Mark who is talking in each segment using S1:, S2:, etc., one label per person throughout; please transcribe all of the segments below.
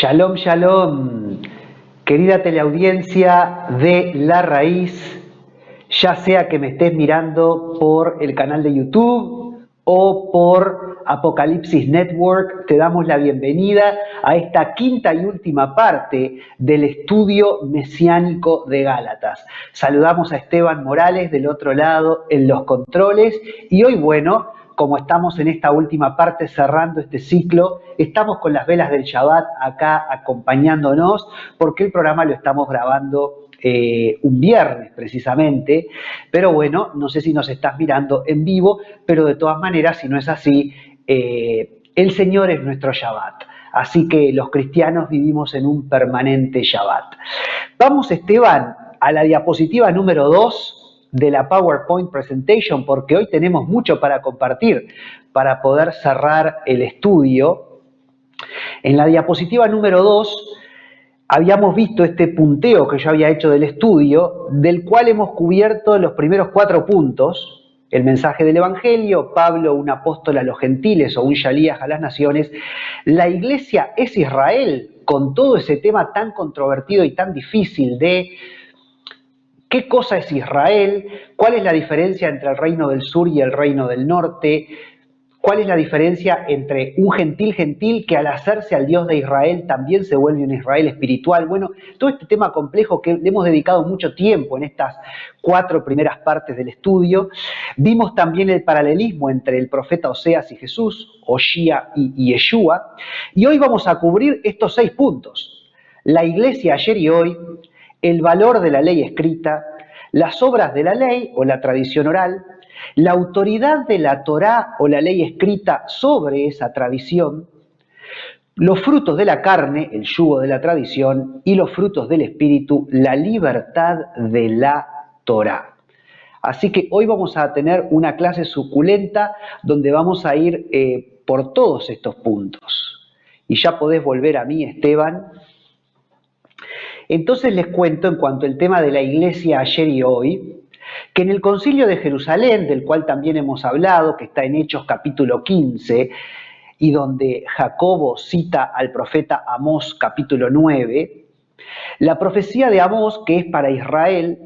S1: Shalom, shalom, querida teleaudiencia de La Raíz, ya sea que me estés mirando por el canal de YouTube o por Apocalipsis Network, te damos la bienvenida a esta quinta y última parte del estudio mesiánico de Gálatas. Saludamos a Esteban Morales del otro lado en los controles y hoy, bueno, como estamos en esta última parte cerrando este ciclo, estamos con las velas del Shabbat acá acompañándonos porque el programa lo estamos grabando un viernes precisamente, pero bueno, no sé si nos estás mirando en vivo, pero de todas maneras, si no es así, el Señor es nuestro Shabbat. Así que los cristianos vivimos en un permanente Shabbat. Vamos, Esteban, a la diapositiva número 2 de la PowerPoint Presentation, porque hoy tenemos mucho para compartir para poder cerrar el estudio. En la diapositiva número 2 habíamos visto este punteo que yo había hecho del estudio, del cual hemos cubierto los primeros 4 puntos. El mensaje del Evangelio, Pablo, un apóstol a los gentiles o un Shalías a las naciones. La iglesia es Israel, con todo ese tema tan controvertido y tan difícil de ¿qué cosa es Israel? ¿Cuál es la diferencia entre el reino del sur y el reino del norte? ¿Cuál es la diferencia entre un gentil que al hacerse al Dios de Israel también se vuelve un Israel espiritual? Bueno, todo este tema complejo que le hemos dedicado mucho tiempo en estas 4 primeras partes del estudio. Vimos también el paralelismo entre el profeta Oseas y Jesús, Oshía y Yeshua. Y hoy vamos a cubrir estos 6 puntos. La iglesia ayer y hoy, el valor de la ley escrita, las obras de la ley o la tradición oral, la autoridad de la Torá o la ley escrita sobre esa tradición, los frutos de la carne, el yugo de la tradición, y los frutos del espíritu, la libertad de la Torá. Así que hoy vamos a tener una clase suculenta donde vamos a ir por todos estos puntos. Y ya podés volver a mí, Esteban. Entonces les cuento en cuanto al tema de la iglesia ayer y hoy, que en el Concilio de Jerusalén, del cual también hemos hablado, que está en Hechos capítulo 15, y donde Jacobo cita al profeta Amós capítulo 9, la profecía de Amós, que es para Israel,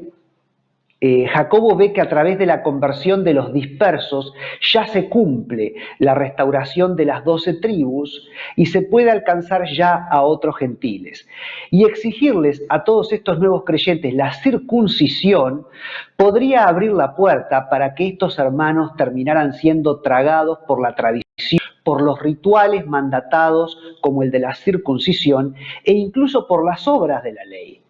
S1: Jacobo ve que a través de la conversión de los dispersos ya se cumple la restauración de las 12 tribus y se puede alcanzar ya a otros gentiles. Y exigirles a todos estos nuevos creyentes la circuncisión podría abrir la puerta para que estos hermanos terminaran siendo tragados por la tradición, por los rituales mandatados como el de la circuncisión e incluso por las obras de la ley.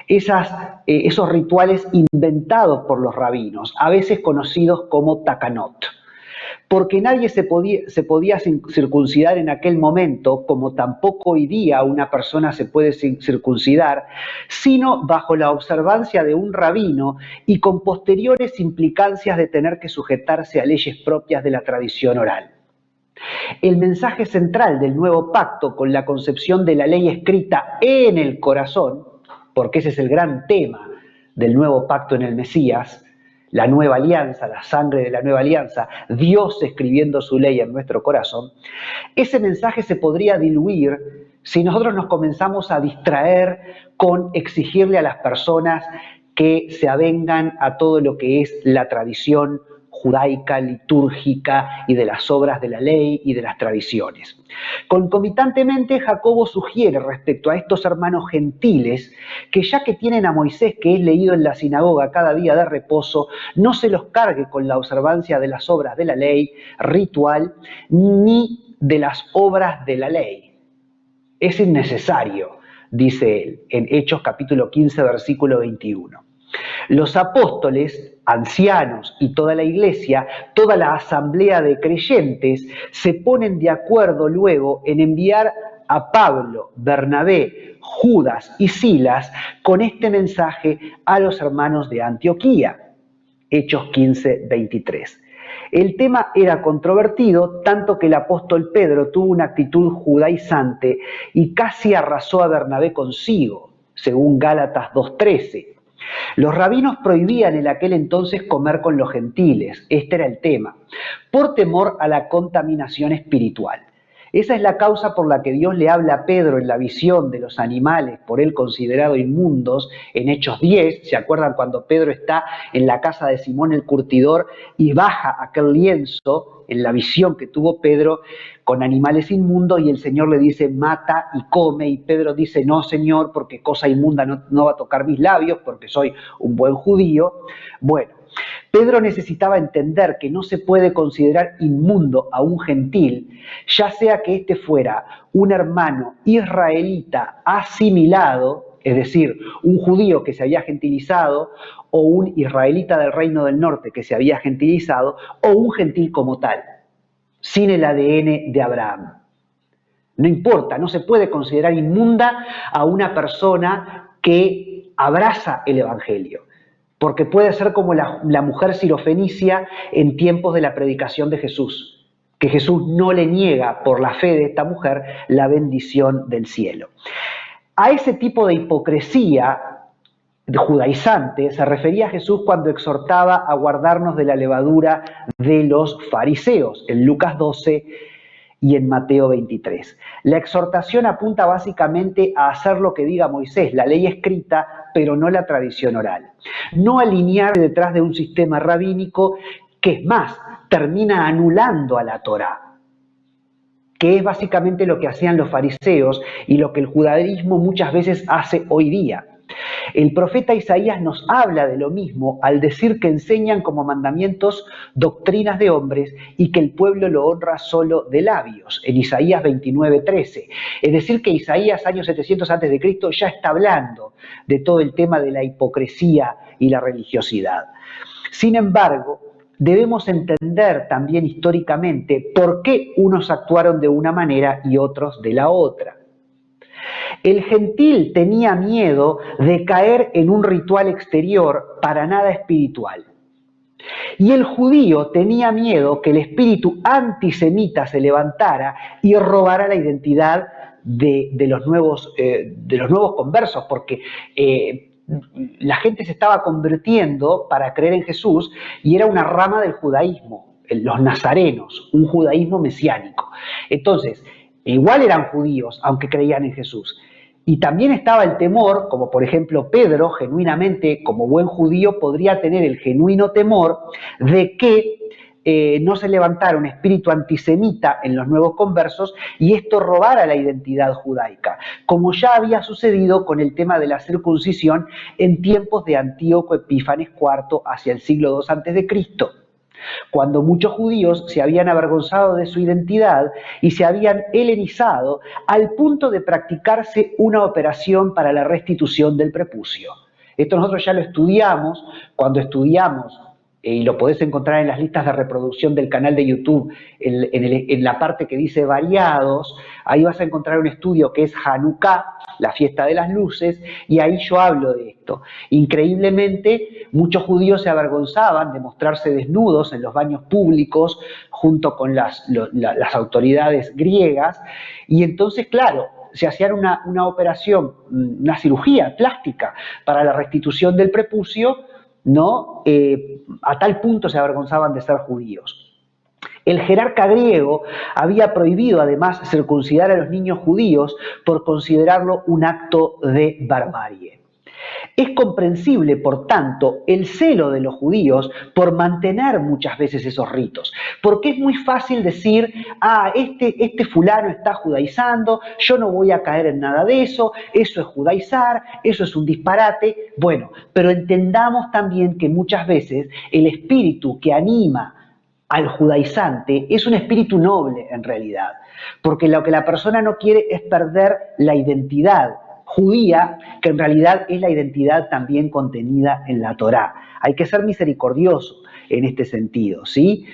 S1: Esos rituales inventados por los rabinos, a veces conocidos como takanot, porque nadie se podía circuncidar en aquel momento, como tampoco hoy día una persona se puede circuncidar, sino bajo la observancia de un rabino y con posteriores implicancias de tener que sujetarse a leyes propias de la tradición oral. El mensaje central del nuevo pacto con la concepción de la ley escrita en el corazón, porque ese es el gran tema del nuevo pacto en el Mesías, la nueva alianza, la sangre de la nueva alianza, Dios escribiendo su ley en nuestro corazón, ese mensaje se podría diluir si nosotros nos comenzamos a distraer con exigirle a las personas que se avengan a todo lo que es la tradición judaica, litúrgica y de las obras de la ley y de las tradiciones. Concomitantemente, Jacobo sugiere respecto a estos hermanos gentiles que ya que tienen a Moisés, que es leído en la sinagoga cada día de reposo, no se los cargue con la observancia de las obras de la ley ritual ni de las obras de la ley. Es innecesario, dice él, en Hechos capítulo 15, versículo 21. Los apóstoles, ancianos y toda la iglesia, toda la asamblea de creyentes, se ponen de acuerdo luego en enviar a Pablo, Bernabé, Judas y Silas con este mensaje a los hermanos de Antioquía. Hechos 15, 23. El tema era controvertido, tanto que el apóstol Pedro tuvo una actitud judaizante y casi arrasó a Bernabé consigo, según Gálatas 2:13. Los rabinos prohibían en aquel entonces comer con los gentiles, este era el tema, por temor a la contaminación espiritual. Esa es la causa por la que Dios le habla a Pedro en la visión de los animales por él considerados inmundos en Hechos 10. ¿Se acuerdan cuando Pedro está en la casa de Simón el curtidor y baja aquel lienzo en la visión que tuvo Pedro con animales inmundos y el Señor le dice mata y come y Pedro dice no Señor porque cosa inmunda no va a tocar mis labios porque soy un buen judío? Bueno, Pedro necesitaba entender que no se puede considerar inmundo a un gentil, ya sea que éste fuera un hermano israelita asimilado, es decir, un judío que se había gentilizado, o un israelita del reino del norte que se había gentilizado, o un gentil como tal, sin el ADN de Abraham. No importa, no se puede considerar inmunda a una persona que abraza el Evangelio. Porque puede ser como la mujer sirofenicia en tiempos de la predicación de Jesús, que Jesús no le niega por la fe de esta mujer la bendición del cielo. A ese tipo de hipocresía judaizante se refería Jesús cuando exhortaba a guardarnos de la levadura de los fariseos, en Lucas 12 y en Mateo 23. La exhortación apunta básicamente a hacer lo que diga Moisés, la ley escrita, pero no la tradición oral. No alinearse detrás de un sistema rabínico que, es más, termina anulando a la Torá, que es básicamente lo que hacían los fariseos y lo que el judaísmo muchas veces hace hoy día. El profeta Isaías nos habla de lo mismo al decir que enseñan como mandamientos doctrinas de hombres y que el pueblo lo honra solo de labios, en Isaías 29:13. Es decir, que Isaías, años 700 a.C., ya está hablando de todo el tema de la hipocresía y la religiosidad. Sin embargo, debemos entender también históricamente por qué unos actuaron de una manera y otros de la otra. El gentil tenía miedo de caer en un ritual exterior para nada espiritual. Y el judío tenía miedo que el espíritu antisemita se levantara y robara la identidad de los nuevos conversos, porque la gente se estaba convirtiendo para creer en Jesús y era una rama del judaísmo, los nazarenos, un judaísmo mesiánico. Entonces, igual eran judíos, aunque creían en Jesús. Y también estaba el temor, como por ejemplo Pedro, genuinamente, como buen judío, podría tener el genuino temor de que no se levantara un espíritu antisemita en los nuevos conversos y esto robara la identidad judaica, como ya había sucedido con el tema de la circuncisión en tiempos de Antíoco Epífanes IV hacia el siglo II a.C., cuando muchos judíos se habían avergonzado de su identidad y se habían helenizado al punto de practicarse una operación para la restitución del prepucio. Esto nosotros ya lo estudiamos cuando estudiamos, y lo podés encontrar en las listas de reproducción del canal de YouTube, en la parte que dice variados, ahí vas a encontrar un estudio que es Hanukkah, la fiesta de las luces, y ahí yo hablo de esto. Increíblemente, muchos judíos se avergonzaban de mostrarse desnudos en los baños públicos junto con las autoridades griegas, y entonces, claro, se hacían una operación, una cirugía plástica para la restitución del prepucio, ¿no? A tal punto se avergonzaban de ser judíos. El jerarca griego había prohibido además circuncidar a los niños judíos por considerarlo un acto de barbarie. Es comprensible, por tanto, el celo de los judíos por mantener muchas veces esos ritos, porque es muy fácil decir, este fulano está judaizando, yo no voy a caer en nada de eso es judaizar, eso es un disparate. Bueno, pero entendamos también que muchas veces el espíritu que anima al judaizante es un espíritu noble en realidad, porque lo que la persona no quiere es perder la identidad judía, que en realidad es la identidad también contenida en la Torá. Hay que ser misericordioso en este sentido, ¿sí?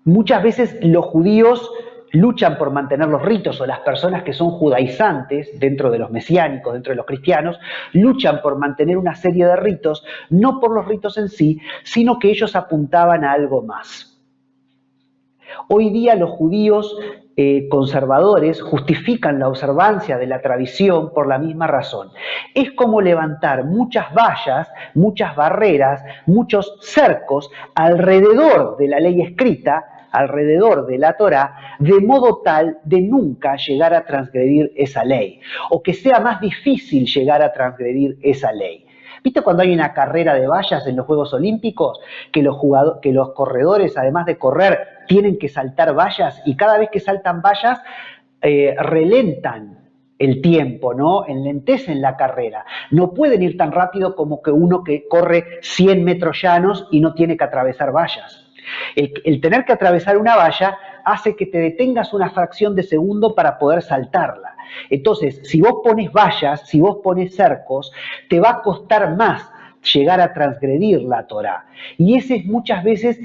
S1: Muchas veces los judíos luchan por mantener los ritos, o las personas que son judaizantes dentro de los mesiánicos, dentro de los cristianos, luchan por mantener una serie de ritos, no por los ritos en sí, sino que ellos apuntaban a algo más. Hoy día los judíos conservadores justifican la observancia de la tradición por la misma razón. Es como levantar muchas vallas, muchas barreras, muchos cercos alrededor de la ley escrita alrededor de la Torá, de modo tal de nunca llegar a transgredir esa ley, o que sea más difícil llegar a transgredir esa ley. ¿Viste cuando hay una carrera de vallas en los Juegos Olímpicos? Que los corredores, además de correr, tienen que saltar vallas, y cada vez que saltan vallas, relentan el tiempo, ¿no? Enlentecen la carrera. No pueden ir tan rápido como que uno que corre 100 metros llanos y no tiene que atravesar vallas. El tener que atravesar una valla hace que te detengas una fracción de segundo para poder saltarla. Entonces, si vos pones vallas, si vos pones cercos, te va a costar más llegar a transgredir la Torá. Y eso es muchas veces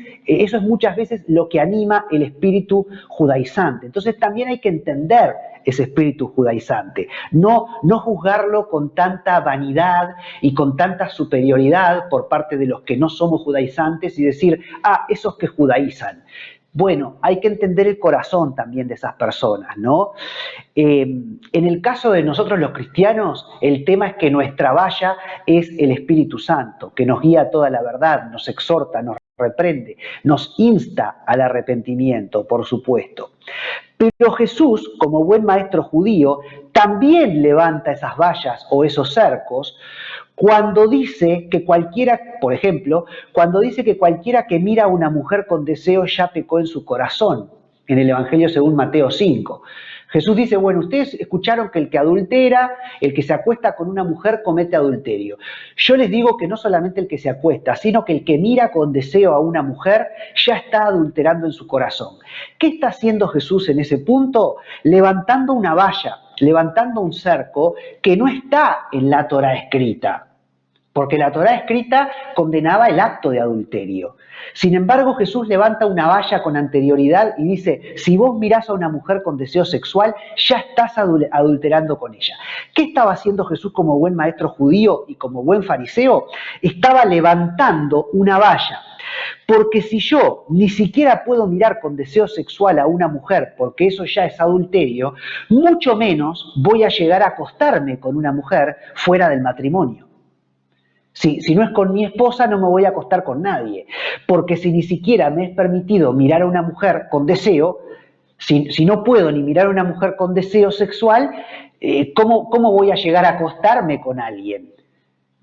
S1: lo que anima el espíritu judaizante. Entonces también hay que entender ese espíritu judaizante, no juzgarlo con tanta vanidad y con tanta superioridad por parte de los que no somos judaizantes y decir, esos que judaizan. Bueno, hay que entender el corazón también de esas personas, ¿no? En el caso de nosotros los cristianos, el tema es que nuestra valla es el Espíritu Santo, que nos guía a toda la verdad, nos exhorta, nos reprende, nos insta al arrepentimiento, por supuesto. Pero Jesús, como buen maestro judío, también levanta esas vallas o esos cercos cuando dice que cualquiera, por ejemplo, cuando dice que cualquiera que mira a una mujer con deseo ya pecó en su corazón, en el Evangelio según Mateo 5. Jesús dice, bueno, ustedes escucharon que el que adultera, el que se acuesta con una mujer comete adulterio. Yo les digo que no solamente el que se acuesta, sino que el que mira con deseo a una mujer ya está adulterando en su corazón. ¿Qué está haciendo Jesús en ese punto? Levantando una valla, levantando un cerco que no está en la Torá escrita, porque la Torá escrita condenaba el acto de adulterio. Sin embargo, Jesús levanta una valla con anterioridad y dice, si vos mirás a una mujer con deseo sexual, ya estás adulterando con ella. ¿Qué estaba haciendo Jesús como buen maestro judío y como buen fariseo? Estaba levantando una valla. Porque si yo ni siquiera puedo mirar con deseo sexual a una mujer, porque eso ya es adulterio, mucho menos voy a llegar a acostarme con una mujer fuera del matrimonio. Si no es con mi esposa, no me voy a acostar con nadie. Porque si ni siquiera me es permitido mirar a una mujer con deseo, si no puedo ni mirar a una mujer con deseo sexual, ¿cómo voy a llegar a acostarme con alguien?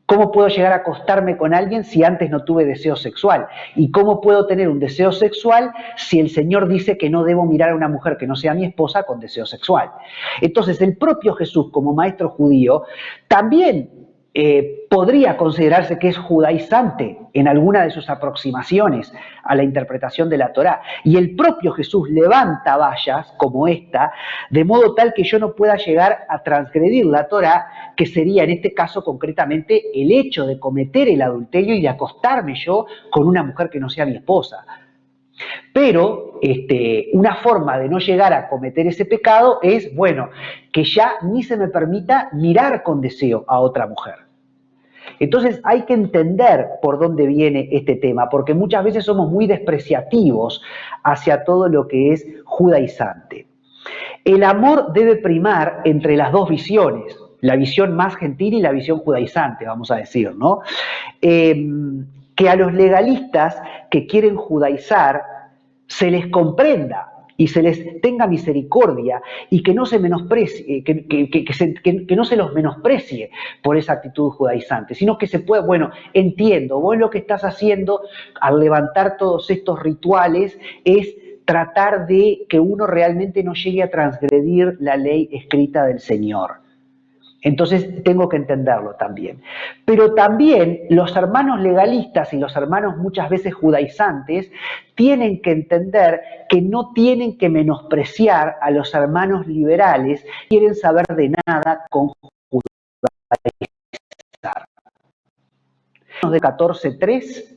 S1: ¿Cómo puedo llegar a acostarme con alguien si antes no tuve deseo sexual? ¿Y cómo puedo tener un deseo sexual si el Señor dice que no debo mirar a una mujer que no sea mi esposa con deseo sexual? Entonces, el propio Jesús, como maestro judío, también podría considerarse que es judaizante en alguna de sus aproximaciones a la interpretación de la Torá. Y el propio Jesús levanta vallas como esta, de modo tal que yo no pueda llegar a transgredir la Torá, que sería en este caso concretamente el hecho de cometer el adulterio y de acostarme yo con una mujer que no sea mi esposa. Pero una forma de no llegar a cometer ese pecado es, bueno, que ya ni se me permita mirar con deseo a otra mujer. Entonces hay que entender por dónde viene este tema, porque muchas veces somos muy despreciativos hacia todo lo que es judaizante. El amor debe primar entre las dos visiones, la visión más gentil y la visión judaizante, vamos a decir, ¿no? Que a los legalistas que quieren judaizar se les comprenda y se les tenga misericordia y que no se menosprecie, que no se los menosprecie por esa actitud judaizante, sino que se pueda, bueno, entiendo, vos lo que estás haciendo al levantar todos estos rituales es tratar de que uno realmente no llegue a transgredir la ley escrita del Señor. Entonces tengo que entenderlo también. Pero también los hermanos legalistas y los hermanos muchas veces judaizantes tienen que entender que no tienen que menospreciar a los hermanos liberales que quieren saber de nada con judaizar. De 14:3,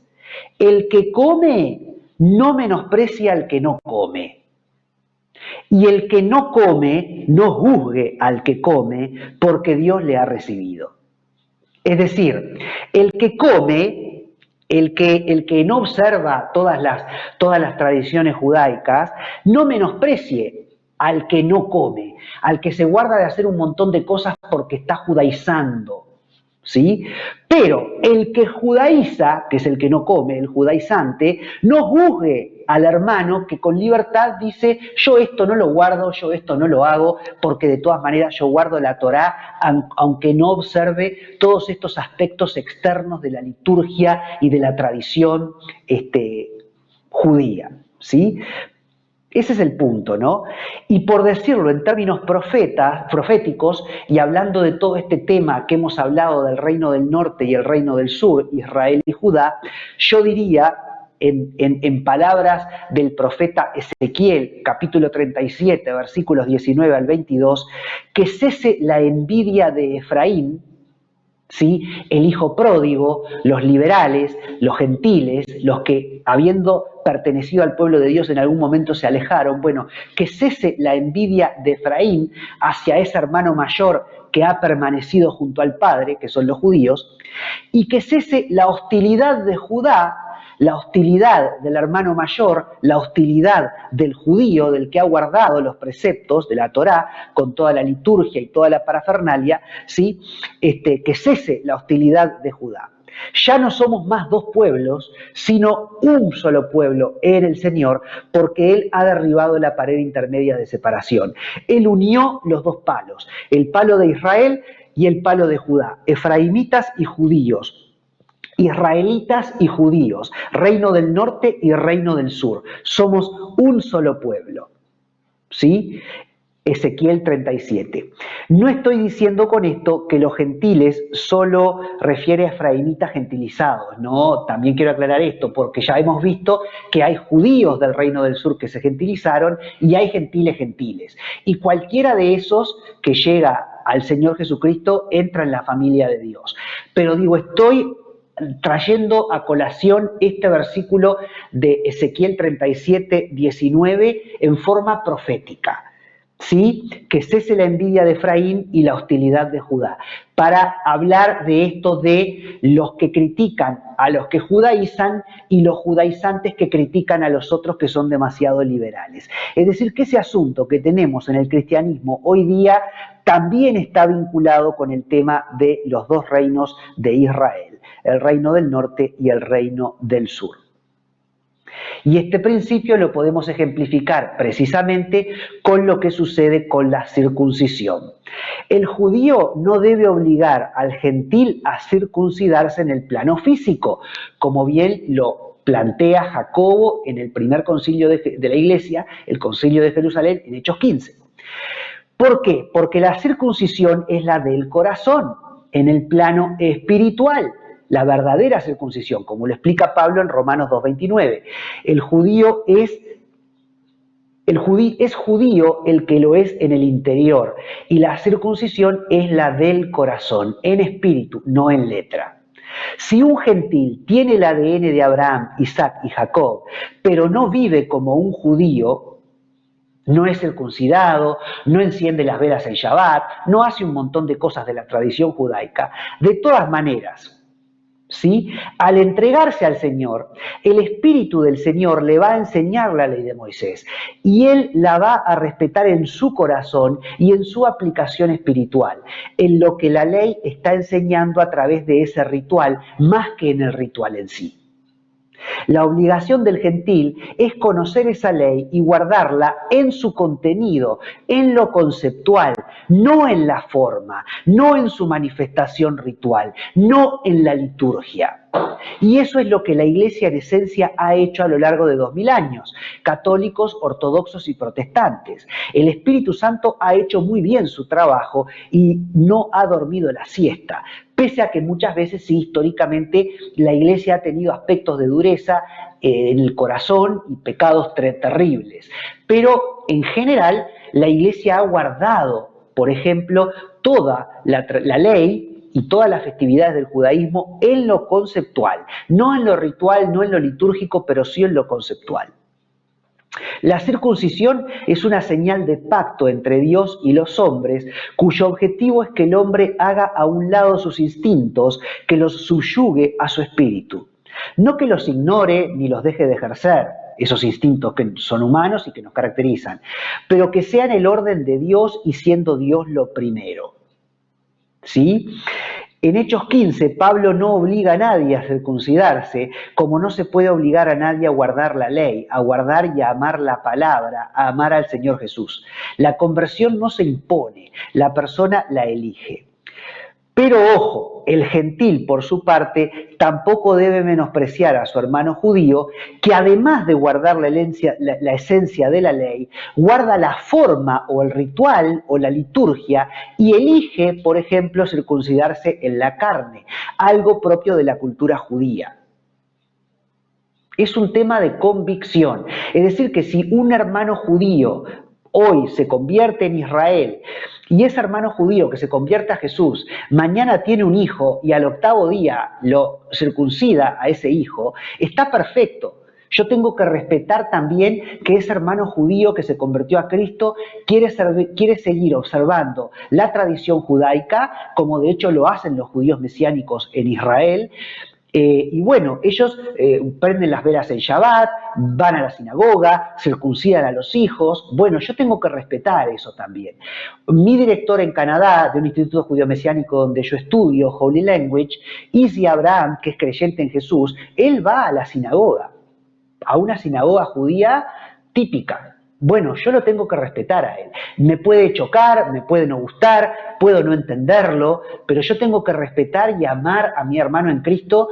S1: el que come no menosprecia al que no come. Y el que no come, no juzgue al que come, porque Dios le ha recibido. Es decir, el que come, el que no observa todas las tradiciones judaicas, no menosprecie al que no come, al que se guarda de hacer un montón de cosas porque está judaizando. ¿sí? Pero el que judaiza, que es el que no come, el judaizante, no juzgue al hermano que con libertad dice, yo esto no lo guardo, yo esto no lo hago, porque de todas maneras yo guardo la Torá, aunque no observe todos estos aspectos externos de la liturgia y de la tradición judía, ¿sí? Ese es el punto, ¿no? Y por decirlo en términos proféticos, y hablando de todo este tema que hemos hablado del reino del norte y el reino del sur, Israel y Judá, yo diría, en palabras del profeta Ezequiel, capítulo 37, versículos 19 al 22, que cese la envidia de Efraín, ¿sí? El hijo pródigo, los liberales, los gentiles, los que habiendo pertenecido al pueblo de Dios en algún momento se alejaron, bueno, que cese la envidia de Efraín hacia ese hermano mayor que ha permanecido junto al Padre, que son los judíos, y que cese la hostilidad de Judá, la hostilidad del hermano mayor, la hostilidad del judío, del que ha guardado los preceptos de la Torá, con toda la liturgia y toda la parafernalia, ¿sí? Que cese la hostilidad de Judá. Ya no somos más dos pueblos, sino un solo pueblo en el Señor, porque Él ha derribado la pared intermedia de separación. Él unió los dos palos, el palo de Israel y el palo de Judá, efraimitas y judíos, israelitas y judíos, reino del norte y reino del sur. Somos un solo pueblo. ¿Sí? Ezequiel 37. No estoy diciendo con esto que los gentiles solo refiere a efraimitas gentilizados, no, también quiero aclarar esto, porque ya hemos visto que hay judíos del reino del sur que se gentilizaron y hay gentiles. Y cualquiera de esos que llega al Señor Jesucristo entra en la familia de Dios. Pero digo, estoy trayendo a colación este versículo de Ezequiel 37, 19 en forma profética. ¿Sí? Que cese la envidia de Efraín y la hostilidad de Judá, para hablar de esto de los que critican a los que judaizan y los judaizantes que critican a los otros que son demasiado liberales. Es decir, que ese asunto que tenemos en el cristianismo hoy día también está vinculado con el tema de los dos reinos de Israel, el reino del norte y el reino del sur. Y este principio lo podemos ejemplificar precisamente con lo que sucede con la circuncisión. El judío no debe obligar al gentil a circuncidarse en el plano físico, como bien lo plantea Jacobo en el primer concilio de la Iglesia, el concilio de Jerusalén, en Hechos 15. ¿Por qué? Porque la circuncisión es la del corazón, en el plano espiritual. La verdadera circuncisión, como lo explica Pablo en Romanos 2:29. Es judío el que lo es en el interior, y la circuncisión es la del corazón, en espíritu, no en letra. Si un gentil tiene el ADN de Abraham, Isaac y Jacob, pero no vive como un judío, no es circuncidado, no enciende las velas en Shabbat, no hace un montón de cosas de la tradición judaica, de todas maneras, ¿sí? Al entregarse al Señor, el Espíritu del Señor le va a enseñar la ley de Moisés y Él la va a respetar en su corazón y en su aplicación espiritual, en lo que la ley está enseñando a través de ese ritual, más que en el ritual en sí. La obligación del gentil es conocer esa ley y guardarla en su contenido, en lo conceptual, no en la forma, no en su manifestación ritual, no en la liturgia. Y eso es lo que la Iglesia en esencia ha hecho a lo largo de 2000 años, católicos, ortodoxos y protestantes. El Espíritu Santo ha hecho muy bien su trabajo y no ha dormido la siesta, pese a que muchas veces sí, históricamente, la Iglesia ha tenido aspectos de dureza en el corazón y pecados terribles. Pero en general, la Iglesia ha guardado, por ejemplo, toda la ley y todas las festividades del judaísmo en lo conceptual, no en lo ritual, no en lo litúrgico, pero sí en lo conceptual. La circuncisión es una señal de pacto entre Dios y los hombres, cuyo objetivo es que el hombre haga a un lado sus instintos, que los subyugue a su espíritu. No que los ignore ni los deje de ejercer, esos instintos que son humanos y que nos caracterizan, pero que sean el orden de Dios y siendo Dios lo primero. ¿Sí? En Hechos 15, Pablo no obliga a nadie a circuncidarse, como no se puede obligar a nadie a guardar la ley, a guardar y a amar la palabra, a amar al Señor Jesús. La conversión no se impone, la persona la elige. Pero ojo, el gentil, por su parte, tampoco debe menospreciar a su hermano judío, que además de guardar la esencia de la ley, guarda la forma o el ritual o la liturgia y elige, por ejemplo, circuncidarse en la carne, algo propio de la cultura judía. Es un tema de convicción. Es decir, que si un hermano judío hoy se convierte en Israel y ese hermano judío que se convierte a Jesús, mañana tiene un hijo y al octavo día lo circuncida a ese hijo, está perfecto. Yo tengo que respetar también que ese hermano judío que se convirtió a Cristo quiere seguir observando la tradición judaica, como de hecho lo hacen los judíos mesiánicos en Israel. Y bueno, ellos prenden las velas en Shabbat, van a la sinagoga, circuncidan a los hijos. Bueno, yo tengo que respetar eso también. Mi director en Canadá, de un instituto judío mesiánico donde yo estudio, Holy Language, Izzy Abraham, que es creyente en Jesús, él va a la sinagoga, a una sinagoga judía típica. Bueno, yo lo tengo que respetar a él. Me puede chocar, me puede no gustar, puedo no entenderlo, pero yo tengo que respetar y amar a mi hermano en Cristo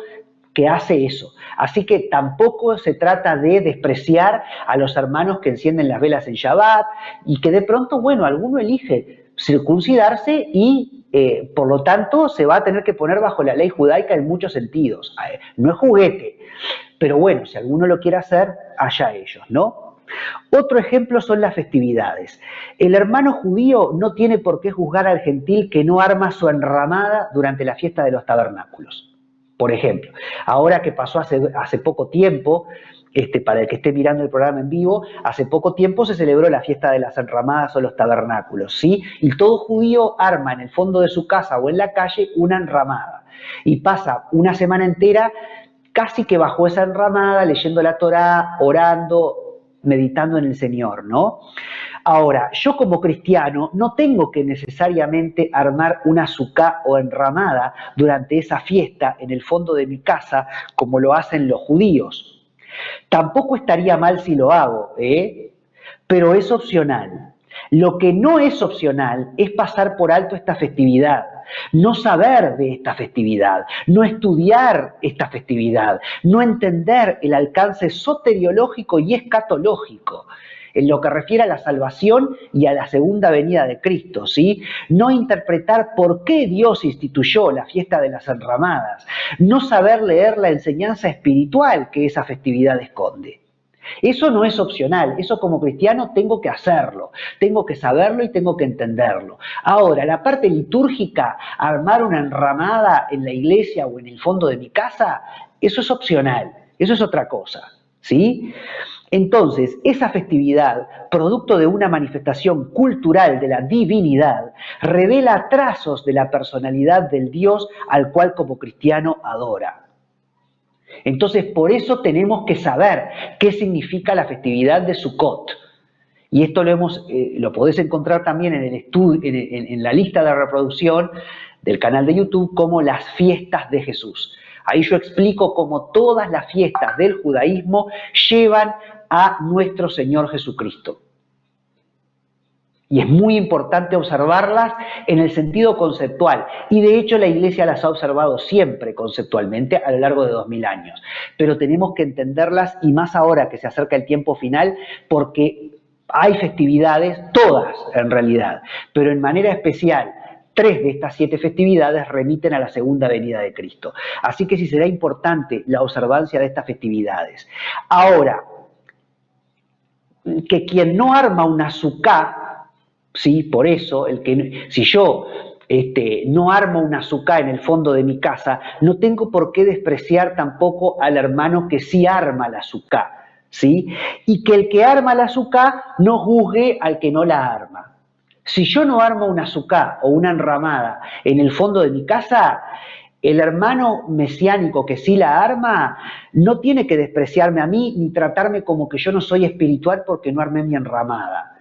S1: que hace eso. Así que tampoco se trata de despreciar a los hermanos que encienden las velas en Shabbat y que de pronto, bueno, alguno elige circuncidarse y por lo tanto se va a tener que poner bajo la ley judaica en muchos sentidos. No es juguete, pero bueno, si alguno lo quiere hacer, allá ellos, ¿no? Otro ejemplo son las festividades. El hermano judío no tiene por qué juzgar al gentil que no arma su enramada durante la fiesta de los tabernáculos. Por ejemplo, ahora que pasó hace poco tiempo, para el que esté mirando el programa en vivo, hace poco tiempo se celebró la fiesta de las enramadas o los tabernáculos, ¿sí? Y todo judío arma en el fondo de su casa o en la calle una enramada y pasa una semana entera casi que bajo esa enramada, leyendo la Torá, orando, meditando en el Señor, ¿no? Ahora, yo como cristiano no tengo que necesariamente armar una sucá o enramada durante esa fiesta en el fondo de mi casa como lo hacen los judíos. Tampoco estaría mal si lo hago, pero es opcional. Lo que no es opcional es pasar por alto esta festividad, no saber de esta festividad, no estudiar esta festividad, no entender el alcance soteriológico y escatológico en lo que refiere a la salvación y a la segunda venida de Cristo, ¿sí? No interpretar por qué Dios instituyó la fiesta de las enramadas, no saber leer la enseñanza espiritual que esa festividad esconde. Eso no es opcional, eso como cristiano tengo que hacerlo, tengo que saberlo y tengo que entenderlo. Ahora, la parte litúrgica, armar una enramada en la iglesia o en el fondo de mi casa, eso es opcional, eso es otra cosa, ¿sí? Entonces, esa festividad, producto de una manifestación cultural de la divinidad, revela trazos de la personalidad del Dios al cual como cristiano adora. Entonces, por eso tenemos que saber qué significa la festividad de Sukkot. Y esto lo podés encontrar también en la lista de reproducción del canal de YouTube como las fiestas de Jesús. Ahí yo explico cómo todas las fiestas del judaísmo llevan a nuestro Señor Jesucristo. Y es muy importante observarlas en el sentido conceptual. Y de hecho la Iglesia las ha observado siempre conceptualmente a lo largo de 2000 años. Pero tenemos que entenderlas y más ahora que se acerca el tiempo final porque hay festividades, todas en realidad, pero en manera especial 3 de estas 7 festividades remiten a la segunda venida de Cristo. Así que sí será importante la observancia de estas festividades. Ahora, que quien no arma una sukkah, ¿sí? Por eso, si yo no armo una sukkah en el fondo de mi casa, no tengo por qué despreciar tampoco al hermano que sí arma la sukkah, ¿sí? Y que el que arma la sukkah no juzgue al que no la arma. Si yo no armo una sukkah o una enramada en el fondo de mi casa, el hermano mesiánico que sí la arma no tiene que despreciarme a mí ni tratarme como que yo no soy espiritual porque no armé mi enramada.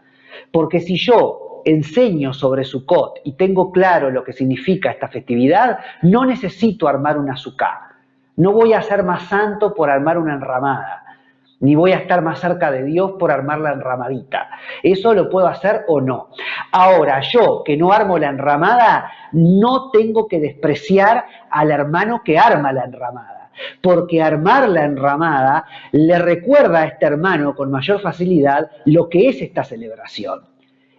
S1: Porque si yo enseño sobre Sukkot y tengo claro lo que significa esta festividad, no necesito armar una sukkah. No voy a ser más santo por armar una enramada, ni voy a estar más cerca de Dios por armar la enramadita. Eso lo puedo hacer o no. Ahora, yo que no armo la enramada, no tengo que despreciar al hermano que arma la enramada, porque armar la enramada le recuerda a este hermano con mayor facilidad lo que es esta celebración.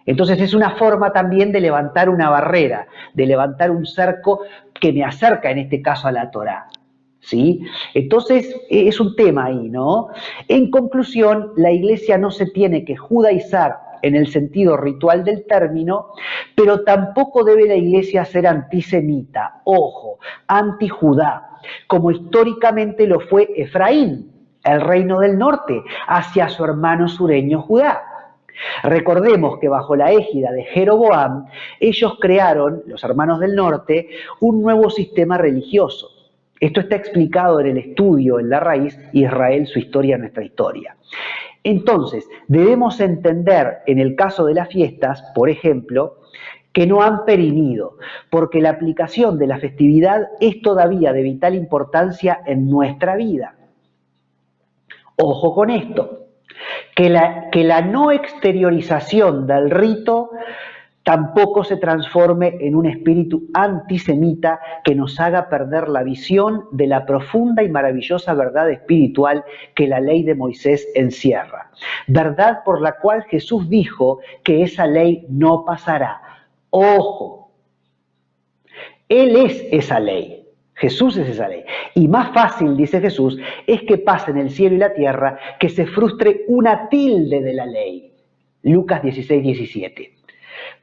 S1: Entonces es una forma también de levantar una barrera, de levantar un cerco que me acerca en este caso a la Torá. ¿Sí? Entonces es un tema ahí, ¿no? En conclusión, la Iglesia no se tiene que judaizar en el sentido ritual del término, pero tampoco debe la Iglesia ser antisemita, ojo, anti-Judá, como históricamente lo fue Efraín, el reino del norte, hacia su hermano sureño Judá. Recordemos que bajo la égida de Jeroboam, ellos crearon, los hermanos del norte, un nuevo sistema religioso. Esto está explicado en el estudio, en la raíz, Israel, su historia, nuestra historia. Entonces, debemos entender, en el caso de las fiestas, por ejemplo, que no han perimido, porque la aplicación de la festividad es todavía de vital importancia en nuestra vida. Ojo con esto, que la no exteriorización del rito tampoco se transforme en un espíritu antisemita que nos haga perder la visión de la profunda y maravillosa verdad espiritual que la ley de Moisés encierra. Verdad por la cual Jesús dijo que esa ley no pasará. ¡Ojo! Él es esa ley. Jesús es esa ley. Y más fácil, dice Jesús, es que pase en el cielo y la tierra que se frustre una tilde de la ley. Lucas 16, 17.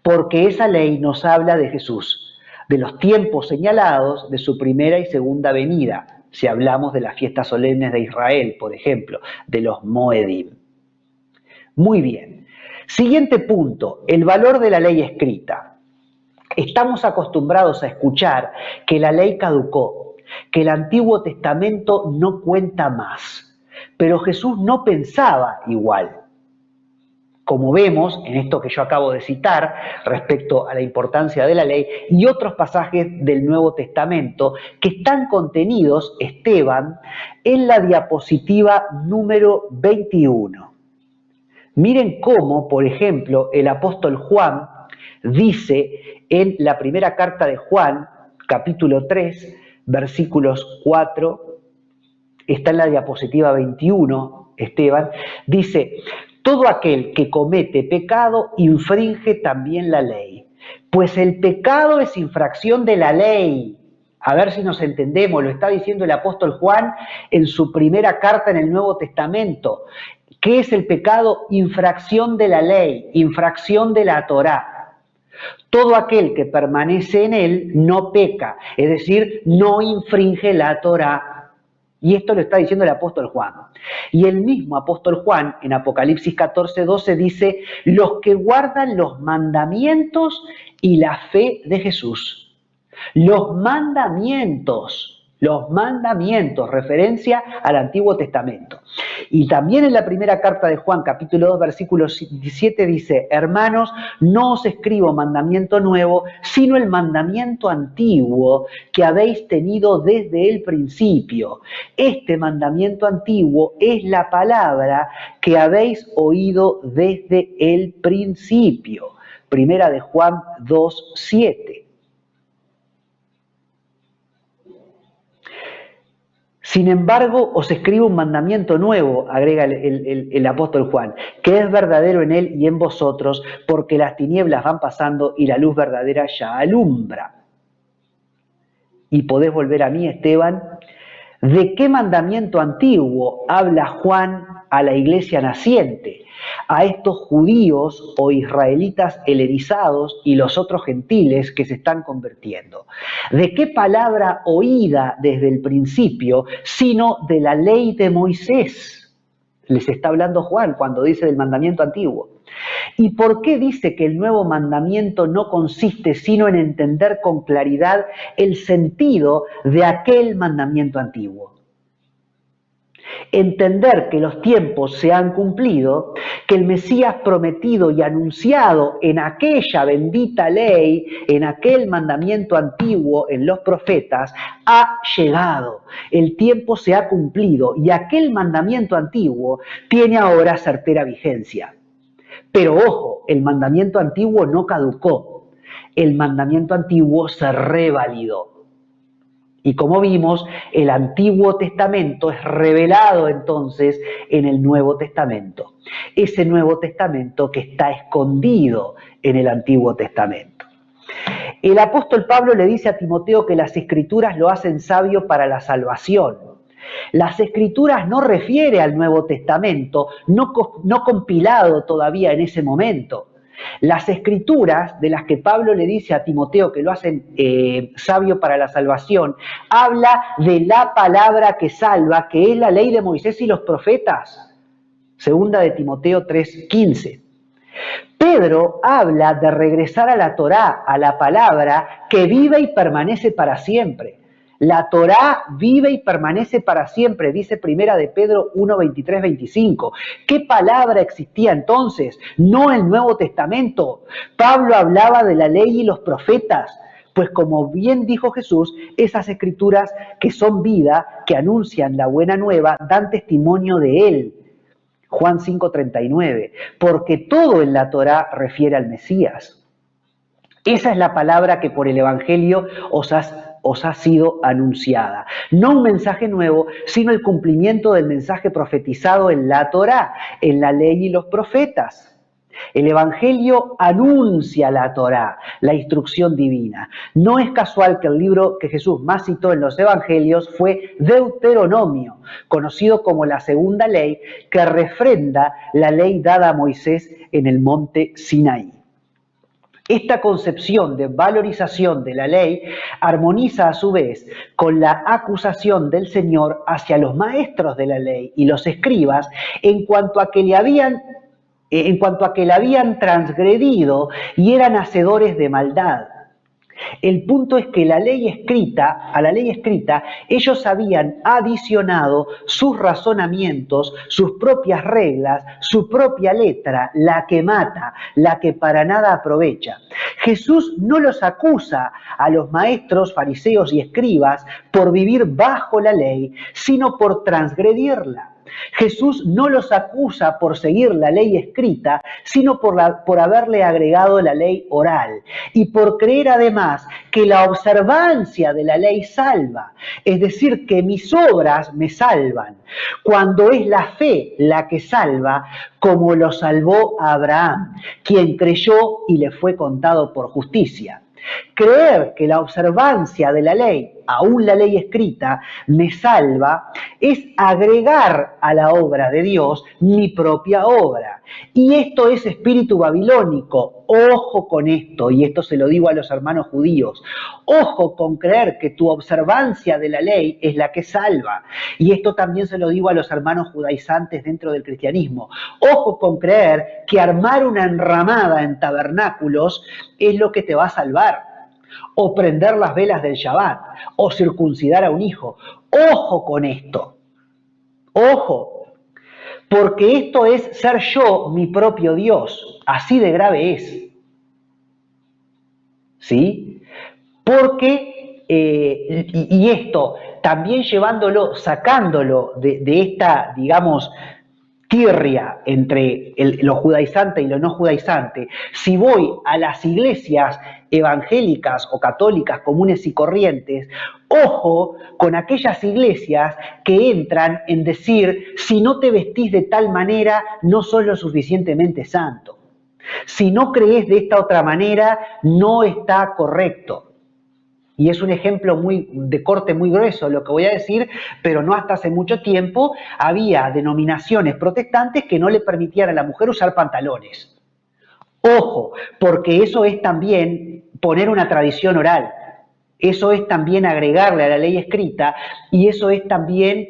S1: Porque esa ley nos habla de Jesús, de los tiempos señalados de su primera y segunda venida, si hablamos de las fiestas solemnes de Israel, por ejemplo, de los Moedim. Muy bien. Siguiente punto, el valor de la ley escrita. Estamos acostumbrados a escuchar que la ley caducó, que el Antiguo Testamento no cuenta más, pero Jesús no pensaba igual. Como vemos en esto que yo acabo de citar respecto a la importancia de la ley y otros pasajes del Nuevo Testamento que están contenidos, Esteban, en la diapositiva número 21. Miren cómo, por ejemplo, el apóstol Juan dice en la primera carta de Juan, capítulo 3, versículos 4, está en la diapositiva 21, Esteban, dice: todo aquel que comete pecado infringe también la ley, pues el pecado es infracción de la ley. A ver si nos entendemos, lo está diciendo el apóstol Juan en su primera carta en el Nuevo Testamento. ¿Qué es el pecado? Infracción de la ley, infracción de la Torá. Todo aquel que permanece en él no peca, es decir, no infringe la Torá. Y esto lo está diciendo el apóstol Juan. Y el mismo apóstol Juan, en Apocalipsis 14, 12, dice: los que guardan los mandamientos y la fe de Jesús. Los mandamientos, referencia al Antiguo Testamento. Y también en la primera carta de Juan, capítulo 2, versículo 17, dice: hermanos, no os escribo mandamiento nuevo, sino el mandamiento antiguo que habéis tenido desde el principio. Este mandamiento antiguo es la palabra que habéis oído desde el principio. Primera de Juan 2, 7. Sin embargo, os escribo un mandamiento nuevo, agrega el apóstol Juan, que es verdadero en él y en vosotros, porque las tinieblas van pasando y la luz verdadera ya alumbra. Y podés volver a mí, Esteban. ¿De qué mandamiento antiguo habla Juan a la iglesia naciente, a estos judíos o israelitas helenizados y los otros gentiles que se están convirtiendo? ¿De qué palabra oída desde el principio, sino de la ley de Moisés? Les está hablando Juan cuando dice del mandamiento antiguo. ¿Y por qué dice que el nuevo mandamiento no consiste sino en entender con claridad el sentido de aquel mandamiento antiguo? Entender que los tiempos se han cumplido, que el Mesías prometido y anunciado en aquella bendita ley, en aquel mandamiento antiguo en los profetas, ha llegado. El tiempo se ha cumplido y aquel mandamiento antiguo tiene ahora certera vigencia. Pero ojo, el mandamiento antiguo no caducó, el mandamiento antiguo se revalidó. Y como vimos, el Antiguo Testamento es revelado entonces en el Nuevo Testamento. Ese Nuevo Testamento que está escondido en el Antiguo Testamento. El apóstol Pablo le dice a Timoteo que las Escrituras lo hacen sabio para la salvación. Las Escrituras no refiere al Nuevo Testamento, no compilado todavía en ese momento. Las Escrituras, de las que Pablo le dice a Timoteo que lo hacen sabio para la salvación, habla de la palabra que salva, que es la ley de Moisés y los profetas. Segunda de Timoteo 3:15. Pedro habla de regresar a la Torá, a la palabra que vive y permanece para siempre. La Torá vive y permanece para siempre, dice Primera de Pedro 1, 23, 25. ¿Qué palabra existía entonces? No el Nuevo Testamento. Pablo hablaba de la ley y los profetas, pues como bien dijo Jesús, esas escrituras que son vida, que anuncian la buena nueva, dan testimonio de él. Juan 5:39, porque todo en la Torá refiere al Mesías. Esa es la palabra que por el Evangelio os ha sido anunciada. No un mensaje nuevo, sino el cumplimiento del mensaje profetizado en la Torá, en la ley y los profetas. El Evangelio anuncia la Torá, la instrucción divina. No es casual que el libro que Jesús más citó en los Evangelios fue Deuteronomio, conocido como la segunda ley, que refrenda la ley dada a Moisés en el monte Sinaí. Esta concepción de valorización de la ley armoniza a su vez con la acusación del Señor hacia los maestros de la ley y los escribas en cuanto a que la habían transgredido y eran hacedores de maldad. El punto es que a la ley escrita, ellos habían adicionado sus razonamientos, sus propias reglas, su propia letra, la que mata, la que para nada aprovecha. Jesús no los acusa a los maestros, fariseos y escribas por vivir bajo la ley, sino por transgredirla. Jesús no los acusa por seguir la ley escrita, sino por haberle agregado la ley oral y por creer además que la observancia de la ley salva, es decir, que mis obras me salvan, cuando es la fe la que salva, como lo salvó a Abraham, quien creyó y le fue contado por justicia. Creer que la observancia de la ley, aún la ley escrita, me salva, es agregar a la obra de Dios mi propia obra. Y esto es espíritu babilónico. Ojo con esto, y esto se lo digo a los hermanos judíos. Ojo con creer que tu observancia de la ley es la que salva. Y esto también se lo digo a los hermanos judaizantes dentro del cristianismo. Ojo con creer que armar una enramada en tabernáculos es lo que te va a salvar. O prender las velas del Shabbat, o circuncidar a un hijo. Ojo con esto. Ojo. Porque esto es ser yo mi propio Dios. Así de grave es. ¿Sí? Porque, y esto también llevándolo, sacándolo de esta, digamos, tirria entre lo judaizante y lo no judaizante, si voy a las iglesias evangélicas o católicas comunes y corrientes, ojo con aquellas iglesias que entran en decir, si no te vestís de tal manera, no sos lo suficientemente santo. Si no crees de esta otra manera, no está correcto. Y es un ejemplo de corte muy grueso lo que voy a decir, pero no hasta hace mucho tiempo había denominaciones protestantes que no le permitían a la mujer usar pantalones. Ojo, porque eso es también poner una tradición oral. Eso es también agregarle a la ley escrita y eso es también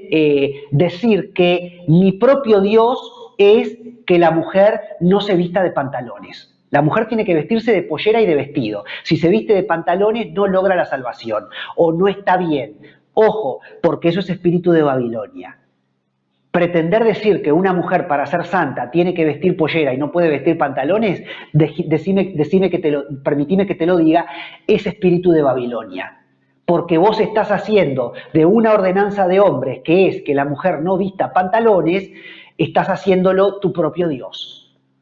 S1: decir que mi propio Dios es que la mujer no se vista de pantalones. La mujer tiene que vestirse de pollera y de vestido. Si se viste de pantalones, no logra la salvación o no está bien. Ojo, porque eso es espíritu de Babilonia. Pretender decir que una mujer para ser santa tiene que vestir pollera y no puede vestir pantalones, permitime que te lo diga, es espíritu de Babilonia. Porque vos estás haciendo de una ordenanza de hombres, que es que la mujer no vista pantalones, estás haciéndolo tu propio Dios.